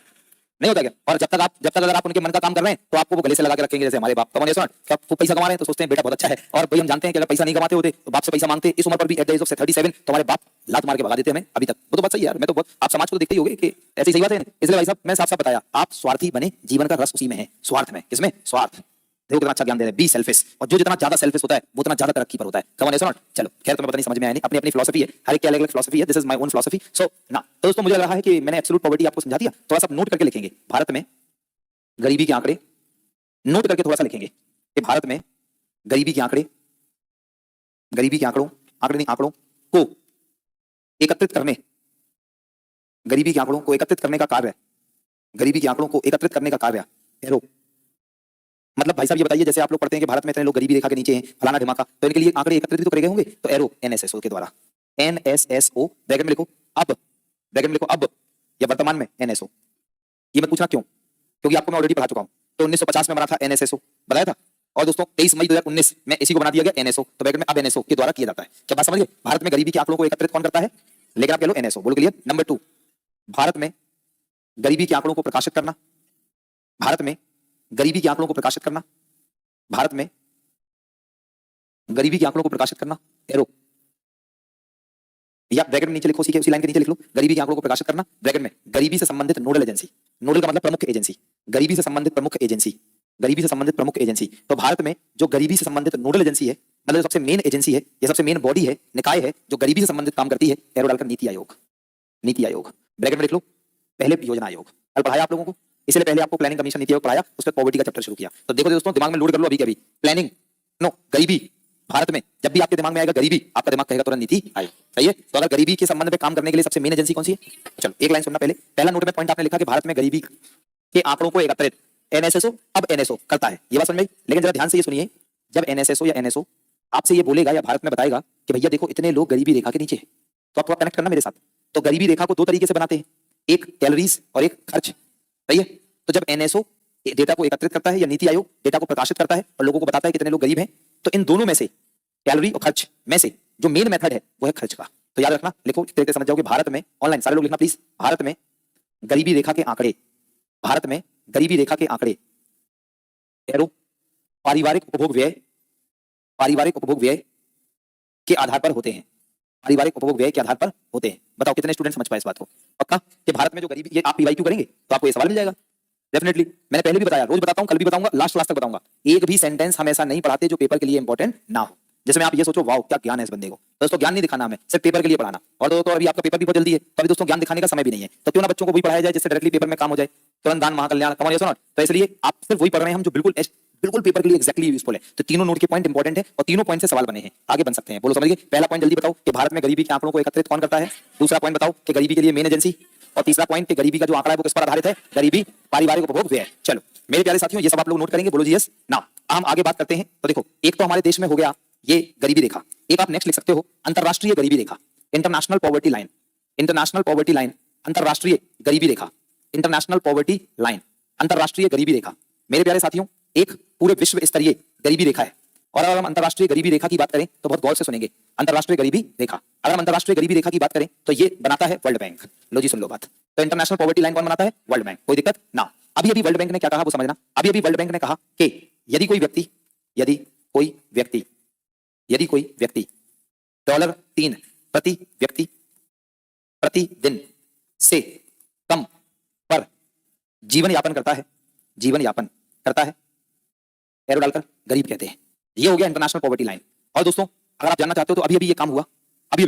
नहीं होता क्या। और जब तक अगर आप उनके मन का काम कर रहे हैं तो आपको वो गले से लगा के रखेंगे, जैसे हमारे बाप। कम ऑन यस और नॉट। आप पैसा कमा रहे हैं तो सोचते हैं बेटा बहुत अच्छा है, और भाई हम जानते हैं कि अगर पैसा नहीं कमाते होते तो बाप से पैसा मांगते। इस उम्र पर भी एट द एज ऑफ 37 तुम्हारे बाप लात मार के भगा देते हमें अभी तक। वो तो बात सही है यार, मैं तो बहुत, आप समाज को तो देखते ही होगे कि ऐसी सही बात है। इसलिए भाई साहब मैं साफ साफ बताया, आप स्वार्थी बने, जीवन का रस उसी में है, स्वार्थ में। किसमें? स्वार्थ। देखो कितना अच्छा ज्ञान दे रहे हैं, बी सेल्फिश। और जो जितना ज्यादा सेल्फिश होता है वो उतना ज्यादा तरक्की पर होता है। कम ऑन यस और नॉट। चलो खैर तुम्हें पता नहीं समझ में आया नहीं, अपनी अपनी फिलॉसफी है, हर एक की अलग अलग फिलॉसफी है। This is my own philosophy. So ना तो दोस्तों मुझे लग रहा है कि मैंने एब्सोल्यूट पॉवर्टी आपको समझा दिया। थोड़ा सा नोट करके लिखेंगे, भारत में गरीबी के आंकड़े नोट करके थोड़ा सा लिखेंगे कि भारत में गरीबी के आंकड़े, गरीबी के आंकड़ों को एकत्रित करने, गरीबी के आंकड़ों को एकत्रित करने का कार्य, गरीबी के आंकड़ों को एकत्रित करने का कार्य एरो। मतलब भाई साहब ये बताइए, जैसे आप लोग पढ़ते हैं कि भारत में इतने लोग गरीबी रेखा के नीचे हैं, फलाना ढिमाका, तो इनके लिए आंकड़े एकत्रित भी तो करे गए होंगे। तो एरो एनएसएसओ के द्वारा, एनएसएसओ ब्रैकेट में लिखो, अब ब्रैकेट में लिखो अब, या वर्तमान में एनएसओ। ये मत पूछना क्यों, क्योंकि आपको मैं ऑलरेडी पढ़ा चुका हूं। तो 1950 में बना था एनएसएसओ, बताया था। और दोस्तों 23 मई 2019 में इसी को बना दिया गया एनएसओ। तो ब्रैकेट में अब एनएसओ के द्वारा किया जाता है। क्या बात समझ गए? भारत में गरीबी के आंकड़ों को एकत्रित कौन करता है, लेकिन आप कह लो एनएसओ। बोलो क्लियर। नंबर 2, भारत में गरीबी के आंकड़ों को प्रकाशित करना, भारत में गरीबी के आंकड़ों को प्रकाशित करना, भारत में गरीबी के आंकड़ों को प्रकाशित करना एरो, या ब्रैकेट में नीचे लिखो, उसी लाइन के नीचे लिख लो, गरीबी के आंकड़ों को प्रकाशित करना, ब्रैकेट में गरीबी से संबंधित नोडल एजेंसी। नोडल का मतलब प्रमुख एजेंसी, गरीबी से संबंधित प्रमुख एजेंसी, गरीबी से संबंधित प्रमुख एजेंसी। तो भारत में जो गरीबी से संबंधित नोडल एजेंसी है, मतलब सबसे मेन एजेंसी है, ये सबसे मेन बॉडी है, निकाय है, जो गरीबी से संबंधित काम करती है, एरो डालकर नीति आयोग। नीति आयोग ब्रैकेट में लिख लो, पहले योजना आयोग। कल पढ़ाया आप लोगों को, इसलिए पहले आपको प्लानिंग कमीशन नीति आयोग पढ़ाया, उसके बाद पॉवर्टी का चैप्टर शुरू किया। तो देखो दोस्तों दिमाग में लोड कर लो अभी के अभी, प्लानिंग नो गरीबी। भारत में जब भी आपके दिमाग में आएगा गरीबी, आपका दिमाग कहेगा तुरंत नीति आयोग। सही है। तो अगर गरीबी के संबंध में काम करने के लिए सबसे मेन एजेंसी कौन सी है? चलो एक लाइन सुनना पहले। पहला नोट में पॉइंट आपने लिखा कि भारत में गरीबी के आंकड़ों को एकत्रित एनएसएसओ, अब एनएसओ करता है। ये बात समझ में आई? लेकिन जरा ध्यान से ये सुनिए, जब एनएसएसओ या एनएसओ आपसे ये बोलेगा या भारत में बताएगा कि भैया देखो इतने लोग गरीबी रेखा के नीचे है, तो आप थोड़ा कनेक्ट करना मेरे साथ। तो गरीबी रेखा को 2 तरीके से बनाते हैं, एक कैलोरीज और एक खर्च। सही है। तो जब एनएसओ डेटा को एकत्रित करता है या नीति आयोग डेटा को प्रकाशित करता है और लोगों को बताता है कितने लोग गरीब हैं, तो इन दोनों में से कैलोरी और खर्च में से जो मेन मेथड है वो है खर्च का। तो याद रखना, लिखो तरीके समझ जाओगे। भारत में, ऑनलाइन सारे लोग लिखना प्लीज, भारत में गरीबी रेखा के आंकड़े, भारत में गरीबी रेखा के आंकड़े एरो पारिवारिक उपभोग व्यय, पारिवारिक उपभोग व्यय के आधार पर होते हैं, पारिवारिक उपभोग व्यय के आधार पर होते हैं। बताओ कितने स्टूडेंट समझ पाए इस बात को? पक्का कि भारत में जो गरीबी, ये आप पीवाईक्यू करेंगे तो आपको ये सवाल मिल जाएगा डेफिनेटली। मैंने पहले भी बताया, रोज बताता हूं, कल भी बताऊंगा, लास्ट क्लास तक बताऊंगा। एक भी सेंटेंस हमेशा नहीं पढ़ाते जो पेपर के लिए इंपॉर्टेंट ना हो, जिसमें आप ये सोचो वाओ क्या ज्ञान है इस बंदे को। दोस्तों ज्ञान नहीं दिखाना हमें, सिर्फ पेपर के लिए पढ़ाना। और दोस्तों अभी आपका पेपर भी बहुत जल्दी है, तो अभी दोस्तों ज्ञान दिखाने का समय भी नहीं है, तो क्यों ना बच्चों को भी पढ़ाया जाए जिससे डायरेक्टली पेपर में काम हो जाए। तुरंत दान महाकल्याण, कम ऑन यस और नॉट। तो इसलिए आप सिर्फ वही पढ़ रहे हैं हम जो बिल्कुल पेपर के लिए एक्जैक्टली यूजफुल है। तो तीनों नोट के पॉइंट इंपॉर्टेंट है और तीनों पॉइंट से सवाल बने हैं, आगे बन सकते हैं। बोलो समझ गए? पहला पॉइंट जल्दी बताओ कि भारत में गरीबी के आंकड़ों को एकत्रित कौन करता है। दूसरा पॉइंट बताओ कि गरीबी के लिए मेन एजेंसी, और तीसरा पॉइंट कि गरीबी का जो आंकड़ा है वो किस पर आधारित है, गरीबी पारिवारिक उपभोग व्यय। चलो मेरे प्यारे साथियों, ये सब आप लोग नोट करेंगे। बोलो जी यस। नाउ हम आगे बात करते हैं। तो देखो, एक तो हमारे देश में हो गया ये गरीबी रेखा, एक आप नेक्स्ट लिख सकते हो अंतरराष्ट्रीय गरीबी रेखा, international poverty line. International poverty line, अंतरराष्ट्रीय गरीबी रेखा, इंटरनेशनल पॉवर्टी लाइन, अंतरराष्ट्रीय गरीबी रेखा। मेरे प्यारे साथियों, एक पूरे विश्व स्तरीय गरीबी रेखा है। और अगर हम अंतरराष्ट्रीय गरीबी रेखा की बात करें तो बहुत गौर से सुनेंगे, अंतरराष्ट्रीय गरीबी रेखा, अगर हम अंतरराष्ट्रीय गरीबी रेखा की बात करें तो ये बनाता है वर्ल्ड बैंक। लो जी सुन लो बात। तो इंटरनेशनल पॉवर्टी लाइन कौन बनाता है? World bank. कोई दिक्कत ना। अभी वर्ल्ड बैंक ने क्या कहा वो समझना। अभी वर्ल्ड बैंक ने कहा कि यदि कोई व्यक्ति $3 प्रति व्यक्ति प्रतिदिन से कम पर जीवन यापन करता है, एरो डालकर गरीब कहते हैं। ये हो गया इंटरनेशनल पॉवर्टी लाइन। और दोस्तों अगर आप जानना चाहते हो तो अभी ये काम हुआ, अभी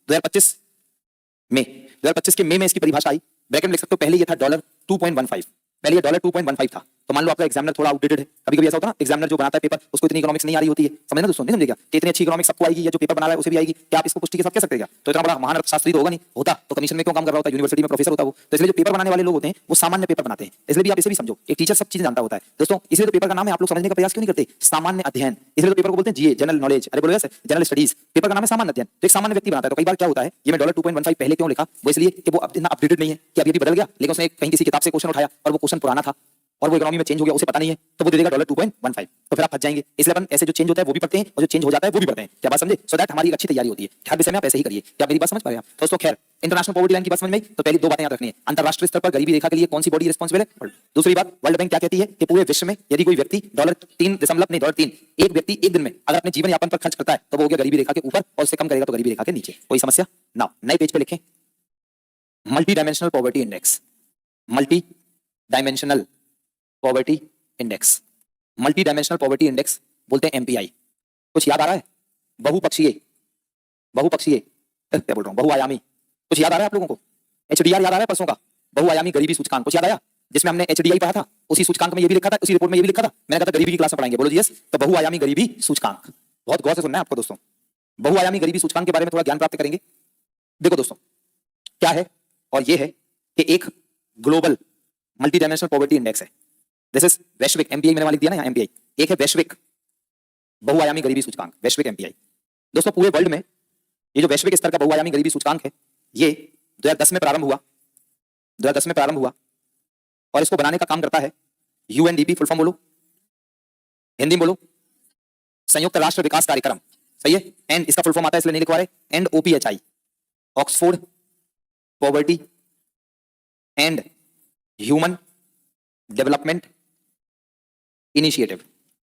2025 के मई में इसकी परिभाषा आई। ब्रैकेट में लिख सकते हो, पहले ये था $2.15, पहले ये $2.15 था। तो मान लो आपका एग्जामिनर थोड़ा आउटडेटेड है, कभी-कभी ऐसा होता है ना, एग्जामिनर जो बनाता है पेपर उसको इतनी इकोनॉमिक्स नहीं आ रही होती है, समझना दोस्तों, नहीं समझेगा कि इतनी अच्छी इकोनॉमिक्स सबको आएगी या जो पेपर बना रहा है उसे भी आएगी, क्या आप इसको पुष्टि के साथ कह सकते हैं क्या? तो इतना बड़ा महान अर्थशास्त्री तो होगा नहीं, होता तो कमीशन में क्यों काम कर रहा होता, यूनिवर्सिटी में प्रोफेसर होता वो। तो इसलिए जो पेपर बनाने वाले लोग होते हैं वो सामान्य पेपर बनाते हैं। इसलिए भी आप इसे भी समझो, एक टीचर सब चीजें जानता होता है दोस्तों, इसलिए तो पेपर का नाम है। आप लोग समझने का प्रयास क्यों नहीं करते? सामान्य अध्ययन, इसलिए तो पेपर को बोलते हैं जीए, जनरल नॉलेज। अरे बोलो यस, जनरल स्टडीज। पेपर का नाम है सामान्य अध्ययन। तो एक सामान्य व्यक्ति बनाता है। तो कई बार क्या होता है, ये मैं $2.15 पहले क्यों लिखा, वो इसलिए कि वो इतना अपडेटेड नहीं है कि अभी बदल गया, लेकिन उसने कहीं किसी किताब से क्वेश्चन उठाया और वो क्वेश्चन पुराना था और वो इकोनॉमी में चेंज हो गया, उसे पता नहीं है, तो वो दे देगा $2.15। तो फिर आप फंस जाएंगे। इसलिए अपन ऐसे जो चेंज होता है वो भी पढ़ते हैं और जो चेंज हो जाता है वो भी पढ़ते हैं। क्या बात समझे? सो दैट हमारी अच्छी तैयारी होती है। हर विषय में आप ऐसे ही करिए। क्या मेरी बात समझ पा रहे हैं आप दोस्तों? खैर, इंटरनेशनल पॉवर्टी लाइन की बात समझ में आई। तो पहली दो बातें याद रखनी है, अंतरराष्ट्रीय स्तर पर गरीबी रेखा के लिए कौन सी बॉडी रिस्पॉन्सिबल है। दूसरी बात, वर्ल्ड बैंक क्या कहती है कि पूरे विश्व में यदि कोई व्यक्ति $3 एक व्यक्ति एक दिन में अगर अपने जीवन यापन पर खर्च करता है तो वो हो गया गरीबी रेखा के ऊपर, और उससे कम करेगा तो गरीबी रेखा के नीचे। कोई समस्या ना? नए पेज पे लिखें, multi dimensional poverty index, multi dimensional poverty index, multi dimensional poverty index बोलते हैं एमपीआई। कुछ याद आ रहा है? बहुपक्षीय क्या बोल रहा हूं, बहुआयामी। कुछ याद आ रहा है आप लोगों को? एचडीआर याद आ रहा है परसों का, बहुआयामी गरीबी सूचकांक। कुछ याद आया? जिसमें हमने एचडीआई पढ़ा था, उसी सूचकांक में ये भी लिखा था, उसी रिपोर्ट में ये भी लिखा था। मैंने कहा था गरीबी की क्लास में पढ़ाएंगे। बोलो जी यस। तो बहुआयामी गरीबी सूचकांक, बहुत गौर से सुनना है आपको दोस्तों। बहुआयामी गरीबी सूचकांक के बारे में थोड़ा ज्ञान प्राप्त करेंगे। देखो दोस्तों क्या है, और ये है कि एक global multi dimensional poverty index है। दिस इज वैश्विक, एमपीआई मैंने लिख दिया ना यहाँ, एमपीआई। एक है वैश्विक बहुआयामी गरीबी सूचकांक, वैश्विक एमपीआई। दोस्तों पूरे वर्ल्ड में ये जो वैश्विक स्तर का बहुआयामी गरीबी सूचकांक है, ये 2010 में प्रारंभ हुआ, और इसको बनाने का काम करता है यूएनडीपी। फुल फॉर्म बोलो, हिंदी में बोलो, संयुक्त राष्ट्र विकास कार्यक्रम। सही है? एंड इसका फुल फॉर्म आता है इसलिए नहीं लिखवा रहे, and OPHI, Oxford poverty and human development initiative,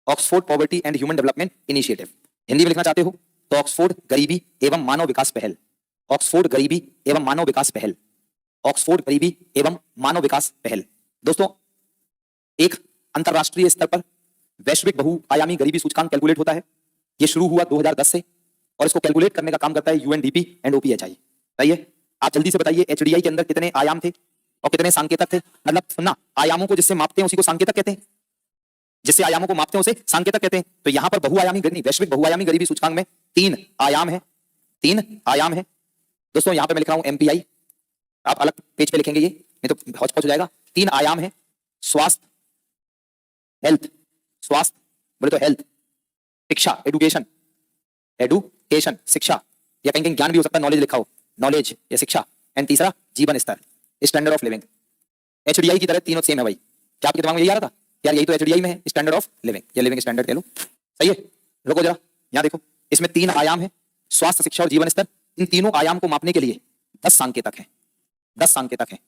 Oxford poverty and human development initiative. Hindi में लिखना चाहते हो तो ऑक्सफोर्ड गरीबी एवं मानव विकास पहल, ऑक्सफोर्ड गरीबी एवं मानव विकास पहल, ऑक्सफोर्ड गरीबी एवं मानव विकास पहल। दोस्तों एक अंतरराष्ट्रीय स्तर पर वैश्विक बहुआयामी गरीबी सूचकांक कैलकुलेट होता है। ये शुरू हुआ 2010 से, और इसको कैलकुलेट करने का काम करता है यूएनडीपी एंड ओपीएचआई। सही है? आप जल्दी से बताइए एचडीआई के अंदर कितने आयाम थे और कितने सांकेतक थे? मतलब सुनना, आयामों को जिससे मापते हैं उसी को सांकेतक कहते हैं, जिससे आयामों को मापते हैं उसे सांकेतक कहते हैं। तो यहां पर बहुआयामी गरीबी, वैश्विक बहुआयामी गरीबी सूचकांक में 3 आयाम है, 3 आयाम है दोस्तों। यहां पे मैं लिख रहा हूं एमपीआई, आप अलग पेज पे लिखेंगे ये, नहीं तो हौच पौच हो जाएगा। 3 आयाम है, स्वास्थ्य, हेल्थ, स्वास्थ्य बोले तो हेल्थ, शिक्षा एडुकेशन, एडुकेशन शिक्षा, या कहीं कहीं ज्ञान भी हो सकता है, नॉलेज लिखा हो, नॉलेज या शिक्षा, एंड तीसरा जीवन स्तर, स्टैंडर्ड ऑफ लिविंग। एचडीआई की तरह तीनों सेम है भाई। क्या आपके दिमाग में यही आ रहा था यार, यही तो एचडीआई में है, स्टैंडर्ड ऑफ लिविंग या लिविंग स्टैंडर्ड कह लो। सही है? रुको जरा, यहां देखो, इसमें 3 आयाम है, स्वास्थ्य, शिक्षा और जीवन स्तर। इन तीनों आयाम को मापने के लिए 10 सांकेतक हैं, 10 सांकेतक हैं।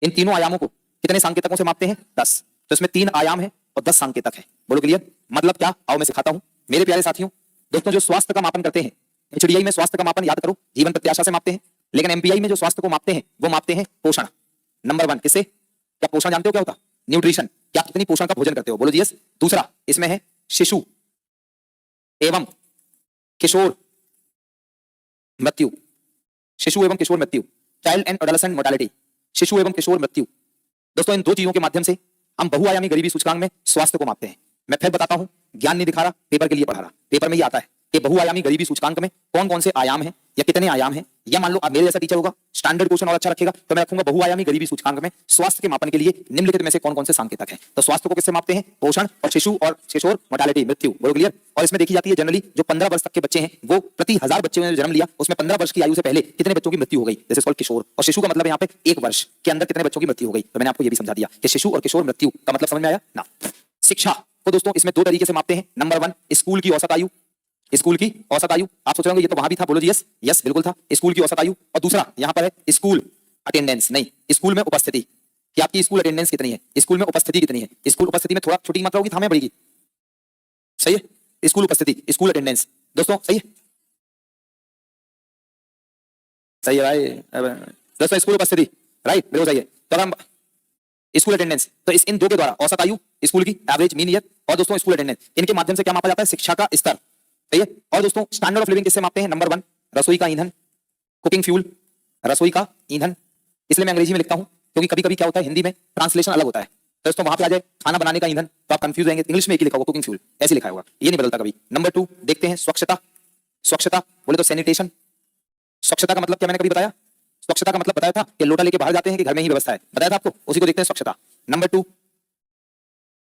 इन तीनों आयामों को कितने सांकेतकों से मापते हैं? 10। तो इसमें 3 आयाम है और 10 सांकेतक है। बोलो क्लियर? मतलब क्या? आओ मैं सिखाता हूं मेरे प्यारे साथियों। दोस्तों जो स्वास्थ्य का मापन करते हैं, एचडीआई में स्वास्थ्य का मापन याद करो जीवन प्रत्याशा से मापते हैं, लेकिन एमपीआई में जो स्वास्थ्य को मापते हैं वो मापते हैं पोषण। नंबर 1 किससे? क्या पोषण जानते हो क्या होता? न्यूट्रिशन, क्या कितनी पोषण का भोजन करते हो? बोलो जी यस। दूसरा इसमें है शिशु एवं किशोर मृत्यु, शिशु एवं किशोर मृत्यु, चाइल्ड एंड एडोलेसेंट मोर्टेलिटी, शिशु एवं किशोर मृत्यु। दोस्तों इन दो चीजों के माध्यम से हम बहुआयामी गरीबी सूचकांक में स्वास्थ्य को मापते हैं। मैं फिर बताता हूं, ज्ञान नहीं दिखा रहा, पेपर के लिए पढ़ा रहा। पेपर में ये आता है कि बहुआयामी गरीबी सूचकांक में कौन कौन से आयाम हैं या कितने आयाम हैं। या मान लो आप मेरे जैसा टीचर होगा, स्टैंडर्ड क्वेश्चन और अच्छा रखेगा, तो मैं रखूंगा बहुआयामी गरीबी सूचकांक में स्वास्थ्य के मापन के लिए निम्नलिखित में से कौन कौन से सांकेतक हैं। तो स्वास्थ्य को किससे मापते हैं? पोषण और शिशु और किशोर मोर्टेलिटी, मृत्यु। बोलो क्लियर। और इसमें देखी जाती है जनरली जो 15 वर्ष तक के बच्चे हैं वो प्रति 1000 बच्चे ने जन्म लिया उसमें 15 वर्ष की आयु से पहले कितने बच्चों की मृत्यु हो गई। दिस इज कॉल्ड किशोर। और शिशु का मतलब यहाँ पे 1 वर्ष के अंदर कितने बच्चों की मृत्यु हो गई। तो मैंने आपको ये भी समझा दिया कि शिशु और किशोर मृत्यु का मतलब समझ में आया ना। शिक्षा को दोस्तों इसमें दो तरीके से मापते हैं। नंबर 1 स्कूल की औसत आयु। स्कूल की औसत आयु आप सोच रहे होंगे ये तो वहां भी था, बोलो जी यस यस बिल्कुल था, स्कूल की औसत आयु। और दूसरा यहां पर है स्कूल अटेंडेंस, नहीं स्कूल में उपस्थिति, कि आपकी स्कूल अटेंडेंस कितनी है, स्कूल में उपस्थिति कितनी है। स्कूल उपस्थिति में थोड़ा छोटी मात्रा होगी, थामे बढ़ेगी, सही है। स्कूल उपस्थिति, स्कूल अटेंडेंस, दोस्तों सही है, सही है भाई दोस्तों, स्कूल उपस्थिति राइट बिल्कुल सही है। तो अगर हम स्कूल अटेंडेंस, तो इन दो के द्वारा औसत आयु स्कूल की एवरेज मीन ईयर और दोस्तों स्कूल अटेंडेंस, इनके माध्यम से क्या मापा जाता है? शिक्षा का स्तर, सही है। और दोस्तों स्टैंडर्ड ऑफ लिविंग किससे मापते हैं? नंबर 1 रसोई का ईंधन, कुकिंग फ्यूल, रसोई का ईंधन। इसलिए मैं अंग्रेजी में लिखता हूं क्योंकि कभी कभी क्या होता है हिंदी में ट्रांसलेशन अलग होता है। तो दोस्तों वहां पे आ जाए खाना बनाने का ईंधन तो आप कंफ्यूज होंगे, इंग्लिश में एक ही लिखा होगा कुकिंग फ्यूल, ऐसे लिखा होगा, ये नहीं बदलता कभी। नंबर 2 देखते हैं स्वच्छता। स्वच्छता बोले तो सैनिटेशन। स्वच्छता का मतलब क्या मैंने कभी बताया? स्वच्छता का मतलब बताया था कि लोटा लेके बाहर जाते हैं कि घर में ही व्यवस्था है, बताया था आपको, उसी को देखते हैं स्वच्छता। नंबर 2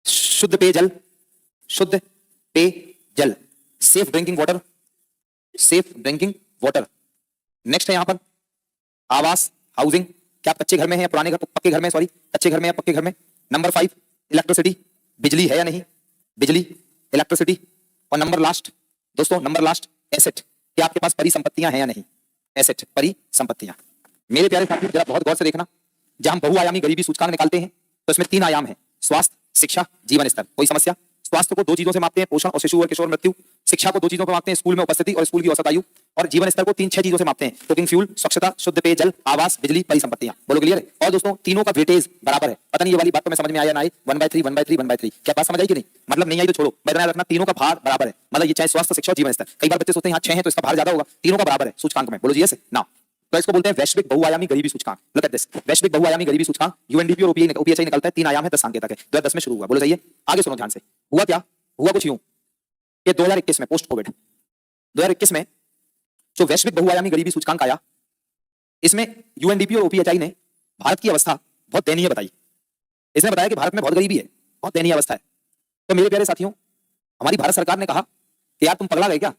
शुद्ध पेयजल, शुद्ध पेयजल, safe drinking water, safe drinking water. Next है यहां पर आवास, हाउसिंग, क्या आप कच्चे घर में हैं या पुराने घर, पक्के घर में, सॉरी कच्चे घर में या पक्के घर में। नंबर 5 इलेक्ट्रिसिटी, बिजली है या नहीं, बिजली, इलेक्ट्रिसिटी। और नंबर लास्ट दोस्तों, नंबर लास्ट एसेट, क्या आपके पास परिसंपत्तियां हैं या नहीं, एसेट, परिसंपत्तियां। मेरे प्यारे साथियों जरा बहुत गौर से देखना, जब हम बहुआयामी गरीबी सूचकांक निकालते हैं तो इसमें 3 आयाम हैं, स्वास्थ्य, शिक्षा, जीवन स्तर। कोई समस्या? स्वास्थ्य को 2 चीजों से मापते हैं, पोषण और शिशु और किशोर मृत्यु। शिक्षा को 2 चीजों से मापते हैं, स्कूल में उपस्थिति और स्कूल की औसत आयु। और जीवन स्तर को 3-6 चीजों से मापते हैं, कुकिंग फ्यूल, स्वच्छता, शुद्ध पेयजल, आवास, बिजली, परिसंपत्तियां। बोलो क्लियर है। और दोस्तों तीनों का वेटेज बराबर है। पता नहीं ये वाली बात तो मैं समझ में आया ना आई, 1/3 1/3 1/3, क्या बात समझ आई कि नहीं? मतलब नहीं आई तो छोड़ो, मैं रखना तीनों का भार बराबर है, मतलब ये चाहे स्वास्थ्य, शिक्षा और जीवन स्तर। कई बार बच्चे सोचते हैं यहाँ 6 है तो इसका भार ज्यादा होगा, तीनों का बराबर है सूचकांक में, बोलो जी यस ना। तो इसको बोलते हैं वैश्विक बहुआयामी गरीबी सूचकांक। लुक एट दिस, वैश्विक बहुआयामी गरीबी सूचकांक यूएनडीपी और ओपीएचआई निकलता है, 3 आयाम है, 10 सांकेतक है, 2010 में शुरू हुआ। बोलो सही है। आगे सुनो ध्यान से, हुआ क्या? हुआ कुछ यूं कि 2021 में पोस्ट कोविड 2021 में जो वैश्विक बहुआयामी गरीबी सूचकांक आया, इसमें यूएनडीपी और ओपीएचआई ने भारत की अवस्था बहुत दयनीय बताई। इसने बताया कि भारत में बहुत गरीबी है, बहुत दयनीय अवस्था है। तो मेरे प्यारे साथियों हमारी भारत सरकार ने कहा कि यार तुम पगला गए क्या,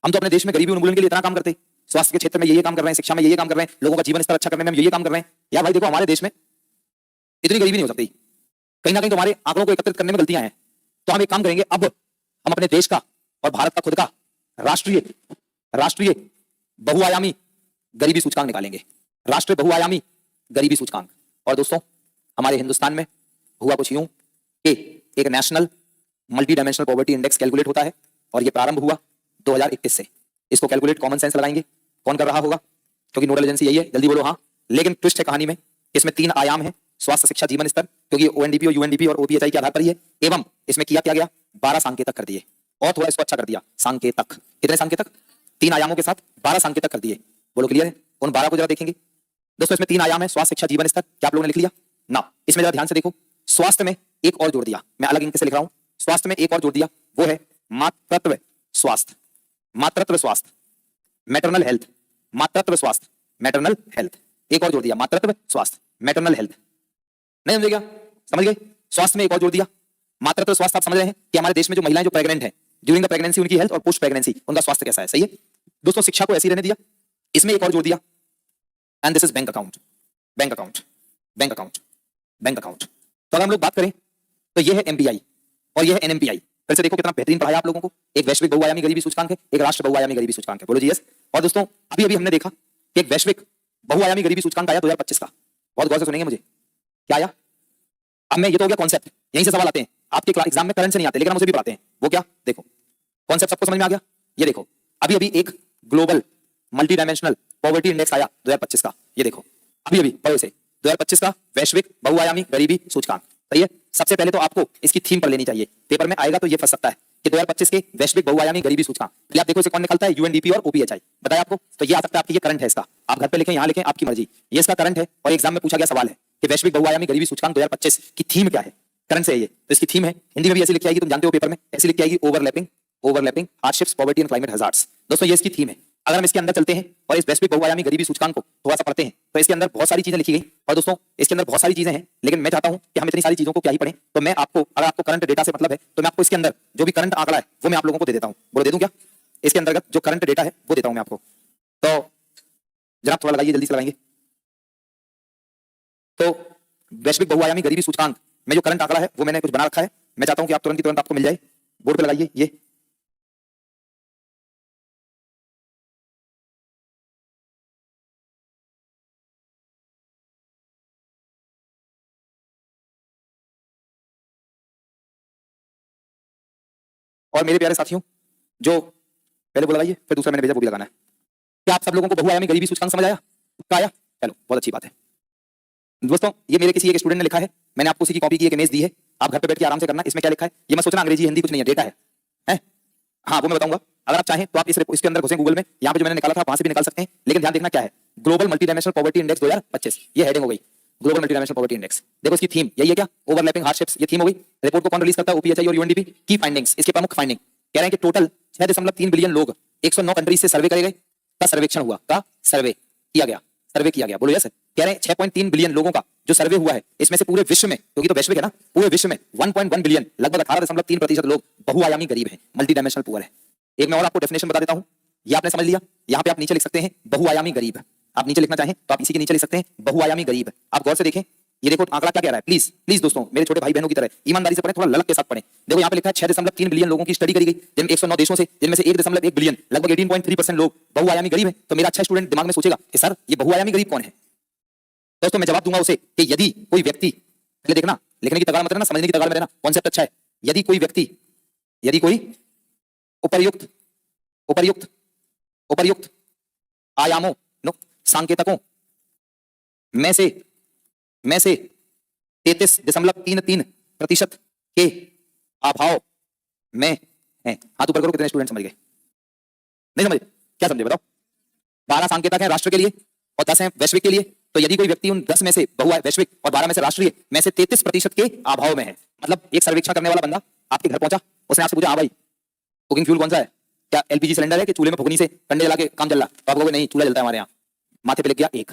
हम तो अपने देश में गरीबी उन्मूलन के लिए इतना काम करते, स्वास्थ्य के क्षेत्र में ये काम कर रहे हैं, शिक्षा में ये काम कर रहे हैं, लोगों का जीवन स्तर अच्छा करने में हम ये काम कर रहे हैं। यार भाई देखो हमारे देश में इतनी गरीबी नहीं हो सकती, कहीं ना कहीं तुम्हारे आंकड़ों को एकत्रित करने में गलतियां हैं। तो हम एक काम करेंगे, अब हम अपने देश का और भारत का खुद का राष्ट्रीय बहुआयामी गरीबी सूचकांक निकालेंगे, राष्ट्रीय बहुआयामी गरीबी सूचकांक। और दोस्तों हमारे हिंदुस्तान में हुआ कुछ यूं कि एक national multi dimensional poverty index calculate होता है और ये प्रारंभ हुआ 2021 से। इसको कैलकुलेट कॉमन सेंस लगाएंगे, कौन कर रहा होगा क्योंकि नोडल एजेंसी यही है, जल्दी बोलो हाँ। लेकिन ट्विस्ट है कहानी में, इसमें 3 आयाम है, स्वास्थ्य, शिक्षा, जीवन स्तर, क्योंकि ओएनडीपी और यूएनडीपी और ओपीएचआई के आधार पर ही है। एवं इसमें किया क्या गया, 12 सांकेतक कर दिए और थोड़ा इसको अच्छा कर दिया, सांकेतक। कितने सांकेतक? 3 आयामों के साथ 12 सांकेतक कर दिए। बोलो क्लियर है। उन 12 को जरा देखेंगे दोस्तों। इसमें 3 आयाम है, स्वास्थ्य, शिक्षा, जीवन स्तर। क्या आप लोगों ने लिख लिया ना? इसमें जरा ध्यान से देखो, स्वास्थ्य में एक और जोड़ दिया, मैं अलग इंक से लिख रहा हूं, स्वास्थ्य में एक और जोड़ दिया, वो है मातृत्व स्वास्थ्य, मातृत्व स्वास्थ्य, मैटरनल हेल्थ, मातृत्व स्वास्थ्य, मैटरनल हेल्थ। एक और जोड़ दिया, मातृत्व स्वास्थ्य, मैटरनल हेल्थ। नहीं समझे क्या? समझ गए? स्वास्थ्य में एक और जोड़ दिया, मातृत्व स्वास्थ्य। आप समझ रहे हैं कि हमारे देश में जो महिलाएं जो प्रेग्नेंट हैं, ड्यूरिंग द प्रेगनेंसी उनकी हेल्थ और पोस्ट प्रेगनेंसी उनका स्वास्थ्य कैसा है, सही है। दोस्तों शिक्षा को ऐसे ही रहने दिया, इसमें एक और जोड़ दिया, and this is bank account, bank account, bank account, bank account. तो अगर हम लोग बात करें तो ये है एमपीआई और ये है एनएमपीआई। फिर से देखो कितना बेहतरीन पढ़ाया आप लोगों को। एक वैश्विक बहुआयामी गरीबी सूचकांक है, एक राष्ट्रीय बहुआयामी गरीबी सूचकांक है, बोलो जी यस। और दोस्तों अभी अभी हमने देखा कि एक वैश्विक बहुआयामी गरीबी सूचकांक आया 2025 का, बहुत गौर से सुनेंगे मुझे, क्या आया? अब मैं ये तो हो गया कॉन्सेप्ट, यहीं से सवाल आते हैं आपके एग्जाम में, करंट से नहीं आते लेकिन हम उसे भी पढ़ाते हैं। वो क्या? देखो कॉन्सेप्ट सबको समझ में आ गया। ये देखो अभी अभी एक global multi dimensional poverty index आया 2025 का, ये देखो अभी अभी पढ़ो इसे, 2025 का वैश्विक बहुआयामी गरीबी सूचकांक, सही है। सबसे पहले तो आपको इसकी थीम पर लेनी चाहिए, पेपर में आएगा तो ये फंस सकता है कि 2025 के वैश्विक बहुआयामी गरीबी सूचकांक। चलिए आप देखो इसे कौन निकलता है, यूएनडीपी और ओपीएचआई। बताया आपको, तो ये आ सकता है आपकी, ये करंट है इसका, आप घर पे लिखें यहाँ लिखें आपकी मर्जी, ये इसका करंट है। और एग्जाम में पूछा गया सवाल है कि वैश्विक बहुआयामी गरीबी सूचकांक 2025 की थीम क्या है, करंट से है ये, तो इसकी थीम है, हिंदी में भी ऐसी लिखी आएगी, तुम जानते हो पेपर में ऐसी लिखी आएगी, overlapping hardships poverty and climate hazards. दोस्तों ये इसकी थीम है। अगर हम इसके अंदर चलते हैं और इस वैश्विक बहुआयामी गरीबी सूचकांक को थोड़ा सा पढ़ते हैं तो इसके अंदर बहुत सारी चीजें लिखी गई। और दोस्तों इसके अंदर बहुत सारी चीजें हैं, लेकिन मैं चाहता हूं कि हम इतनी सारी चीजों को क्या ही पढ़ें, तो मैं आपको, अगर आपको करंट डेटा से मतलब है तो मैं आपको इसके अंदर जो भी करंट आंकड़ा है वो मैं आप लोगों को दे देता हूं। बोलो दे दूं क्या? इसके अंतर्गत जो करंट डेटा है वो देता हूं मैं आपको। तो जनाब थोड़ा लगाइए, जल्दी से लगाएंगे। तो वैश्विक बहुआयामी गरीबी सूचकांक में जो करंट आंकड़ा है वो मैंने कुछ बना रखा है, मैं चाहता हूं कि आप तुरंत की तुरंत आपको मिल जाए। बोर्ड पे लगाइए ये, और मेरे प्यारे साथियों जो पहले वो लगाइए, फिर दूसरा मैंने भेजा वो भी लगाना है। क्या आप सब लोगों को बहुआयामी गरीबी सूचकांक समझ आया? पक्का आया? चलो बहुत अच्छी बात है। दोस्तों ये मेरे किसी एक स्टूडेंट ने लिखा है, मैंने आपको उसी की कॉपी की एक इमेज दी है, आप घर पे बैठ के आराम से करना। इसमें क्या लिखा है ये मत सोचना अंग्रेजी हिंदी कुछ नहीं है, डेटा है? हाँ वो मैं बताऊंगा। अगर आप चाहें तो आप इसके अंदर घुसें गूगल में, यहाँ पे जो मैंने निकाला था वहां से भी निकाल सकते हैं, लेकिन ध्यान देखना क्या है, global multi dimensional poverty index 2025, ये हेडिंग हो गई, global multi dimensional poverty index. देखो इसकी थीम यही है क्या, ओवरलैपिंग हार्डशिप्स, ये थीम हो गई। रिपोर्ट को कौन रिलीज करता है? ओपीएचआई और यूएनडीपी। की फाइंडिंग्स, इसके प्रमुख फाइंडिंग कह रहे हैं कि टोटल 6.3 बिलियन लोग 109 कंट्रीज से सर्वे करे गए, का सर्वेक्षण हुआ, का सर्वे किया गया। बोलो यस। कह रहे हैं 6.3 बिलियन लोगों का जो सर्वे हुआ है, इसमें से पूरे विश्व में, क्योंकि तो वैश्विक है ना, पूरे विश्व में 1.1 बिलियन, लगभग 18.3% लोग बहुआयामी गरीब हैं, मल्टी डायमेंशनल पुअर है। एक मैं और आपको डेफिनेशन बता देता हूं, ये आपने समझ लिया। यहाँ पे आप नीचे लिख सकते हैं बहुआयामी गरीब, आप नीचे लिखना चाहें तो आप इसी के नीचे लिख सकते हैं बहुआयामी गरीब। आप गौर से देखें, ये देखो आंकड़ा क्या कह रहा है, प्लीज प्लीज दोस्तों मेरे छोटे भाई बहनों की तरह ईमानदारी से पढ़ें, थोड़ा ललक के साथ पढ़ें। देखो यहाँ पे लिखा है 6.3 बिलियन लोगों की स्टडी करी गई, जिनमें 109 देशों से, जिनमें से 1.1 बिलियन, लगभग 18.3% लोग बहुआयामी गरीब हैं। तो मेरा अच्छा स्टूडेंट दिमाग में सोचेगा कि सर ये बहुआयामी गरीब कौन है? दोस्तों मैं जवाब दूंगा उसे कि यदि कोई व्यक्ति, पहले देखना लिखने की तगाड़ मत रहना, समझने की तगाड़ में रहना, कॉन्सेप्ट अच्छा है। यदि कोई उपर्युक्त आयामों सांकेतकों में से 33.33% के अभाव में है। हाथ ऊपर करो, कितने स्टूडेंट समझ गए? नहीं समझे? क्या समझे बताओ? 12 सांकेतक है राष्ट्र के लिए और 10 है वैश्विक के लिए। तो यदि कोई व्यक्ति उन 10 में से वैश्विक और 12 में से राष्ट्रीय में से 33% के अभाव में है, मतलब एक सर्वेक्षण करने वाला बंदा आपके घर पहुंचा, उसने आपसे पूछा हाँ भाई कुकिंग फ्यूल कौन सा है, क्या एलपीजी सिलेंडर है कि चूल्हे में फुकनी से कंडे जला के काम चल रहा? तो आप कहोगे नहीं चूल्हा जलता है हमारे यहाँ, माथे पे लग गया एक।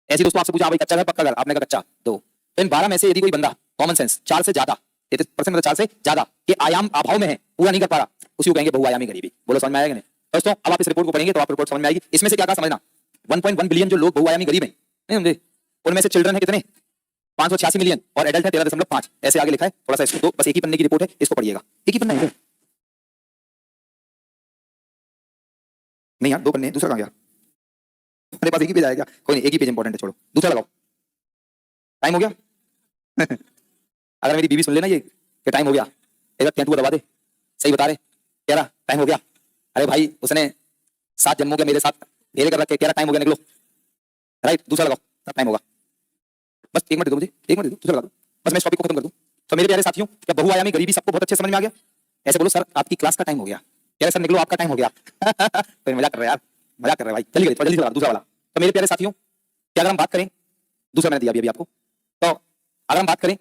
ऐसे दोस्तों आपसे पूछा हाँ भाई कच्चा घर पक्का घर, आपने कहा कच्चा। तो इन 12 में से यदि कोई बंदा कॉमन सेंस 4 से ज्यादा 33% मतलब 4 से ज्यादा के आयाम अभाव में है, पूरा नहीं कर पा रहा, उसी को कहेंगे बहुआयामी गरीबी। बोलो समझ में आएगा नहीं? दोस्तों अब आप इस रिपोर्ट को पढ़ेंगे तो आप रिपोर्ट समझ में आएगी। इसमें से क्या समझना, 1.1 बिलियन जो लोग बहुआयामी गरीब हैं, नहीं समझे? उनमें से चिल्ड्रन है कितने? 586 मिलियन और एडल्ट है 13.5। ऐसे आगे लिखा है, थोड़ा सा इसको दो, बस एक ही पन्ने की रिपोर्ट है, इसको पढ़िएगा। एक ही पन्ना है नहीं यार, 2 पन्ने, दूसरा कहां गया? मेरे पास एक ही पेज आएगा, कोई नहीं, एक ही पेज इंपॉर्टेंट है, छोड़ो दूसरा लगाओ। टाइम हो गया? अगर मेरी बीवी सुन लेना ये कि टाइम हो गया, एक बार टेंटू दबा दे, सही बता रहे, कह रहा टाइम हो गया। अरे भाई उसने 7 जन्मों के मेरे साथ घेरे कर रखे, कह रहा टाइम हो गया, निकलो। राइट, दूसरा लगाओ, तब टाइम होगा। बस 1 मिनट दे दो मुझे, 1 मिनट दे दो, दूसरा लगा दो, बस मैं इस टॉपिक को खत्म कर दूं। तो मेरे प्यारे साथियों, क्या बहुआयामी गरीबी सबको बहुत अच्छे समझ में आ गया? ऐसे बोलो सर आपकी क्लास का टाइम हो गया, कह रहे सर निकलो आपका टाइम हो गया। तो मजाक कर रहे यार, मजाक कर रहे भाई, जल्दी जल्दी जल्दी दूसरा वाला। तो मेरे प्यारे साथियों क्या अगर हम बात करें, दूसरा मैंने दिया अभी आपको, तो अगर हम बात करें,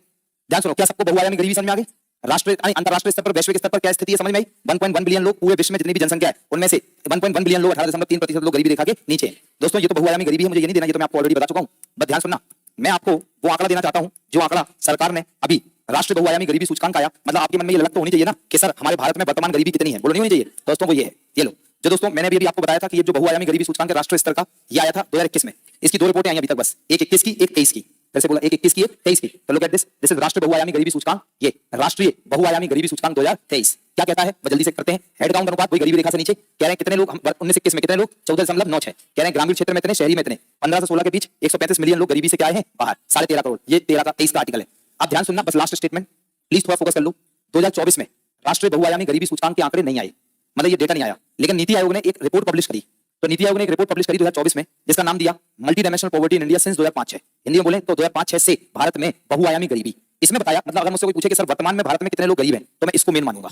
ध्यान सुनो, क्या सबको बहुआयामी गरीबी समझ में आ गई? राष्ट्रीय अंतरराष्ट्रीय स्तर पर, वैश्विक स्तर पर क्या स्थिति है समझ में आई? 1.1 बिलियन लोग पूरे विश्व में जितनी भी जनसंख्या है उनमें से 1.1 बिलियन लोग 18.3% लोग गरीबी रेखा के नीचे। दोस्तों ये तो बहुआयामी गरीबी है, मुझे ये नहीं देना, ये तो मैं आपको ऑलरेडी बता चुका हूं। बस ध्यान सुनना, मैं आपको वो आंकड़ा देना चाहता हूं जो आंकड़ा सरकार ने अभी राष्ट्रीय बहुआयामी गरीबी सूचकांक आया, मतलब आपके मन में ये लग तो होनी चाहिए ना कि सर हमारे भारत में वर्तमान गरीबी कितनी है, बोलो नहीं होनी चाहिए? दोस्तों वो ये है, ये लो, जो दोस्तों मैंने अभी आपको बताया था कि ये जो बहुआयामी गरीबी सूचकांक राष्ट्रीय स्तर का ये आया था 2021 में। इसकी 2 रिपोर्टें आई अभी तक बस, एक 21 की, एक 23 की। जैसे बोला एक 21 की, एक 23 की। तो लुक एट दिस इज राष्ट्रीय बहुआयामी गरीबी सूचकांक, ये राष्ट्रीय बहुआयामी गरीबी सूचकांक 2023 क्या कहता है वो जल्दी से करते हैं। हेड काउंट अनुपात वही गरीबी रेखा से नीचे, कह रहे हैं कितने लोग 1921 में कितने लोग 14.9 कह रहे हैं, ग्रामीण क्षेत्र में इतने, शहरी में इतने, 15 से 16 के बीच 135 मिलियन लोग गरीबी से क्या आए हैं बाहर, 13.5 करोड़। ये 23 का आर्टिकल है। अब ध्यान सुनना, बस लास्ट स्टेटमेंट प्लीज थोड़ा फोकस कर लो। 2024 में राष्ट्रीय बहुआयामी गरीबी सूचकांक के आंकड़े नहीं आए, मतलब ये डेटा नहीं आया, लेकिन नीति आयोग ने एक रिपोर्ट पब्लिश करी। तो नीति आयोग ने एक रिपोर्ट पब्लिश करी 2024 में, जिसका नाम दिया multi dimensional poverty in India since 2005। Hindi में बोले तो 2005 से भारत में बहुआयामी गरीबी। इसमें बताया, मतलब अगर मुझसे कोई पूछे कि सर वर्तमान में भारत में कितने लोग गरीब हैं, तो मैं इसको मेन मानूंगा।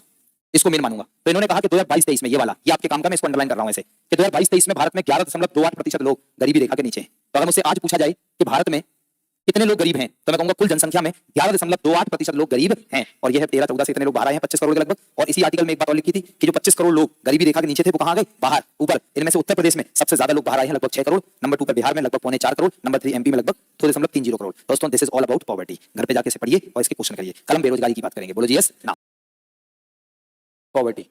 इसको मेन मानूंगा। तो इन्होंने कहा कि 2022-23 में ये वाला, ये आपके काम का, मैं इसको अंडरलाइन कर रहा हूं ऐसे कि 2022-23 में भारत में 11.28% लोग गरीबी रेखा के नीचे हैं। तो अगर मुझसे आज पूछा जाए कि भारत में कितने लोग गरीब हैं, तो मैं कहूंगा कुल जनसंख्या में 11.28% लोग गरीब हैं, और ये है 13-14 से इतने लोग बाहर आए हैं 25 करोड़ के लगभग। और इसी आर्टिकल में एक बात और लिखी थी कि जो 25 करोड़ लोग गरीबी रेखा के नीचे थे वो कहां गए, बाहर, ऊपर। इनमें से उत्तर प्रदेश में सबसे ज्यादा लोग बाहर आए हैं, लगभग 6 करोड़। नंबर 2 पर बिहार में लगभग 3.25 करोड़। नंबर 3 एमपी में लगभग 2.30 करोड़। दोस्तों, this is all about poverty. घर पे जाके से पढ़िए और इसके क्वेश्चन करिए। कल हम बेरोजगारी की बात करेंगे, बोलो जी यस ना। पॉवर्टी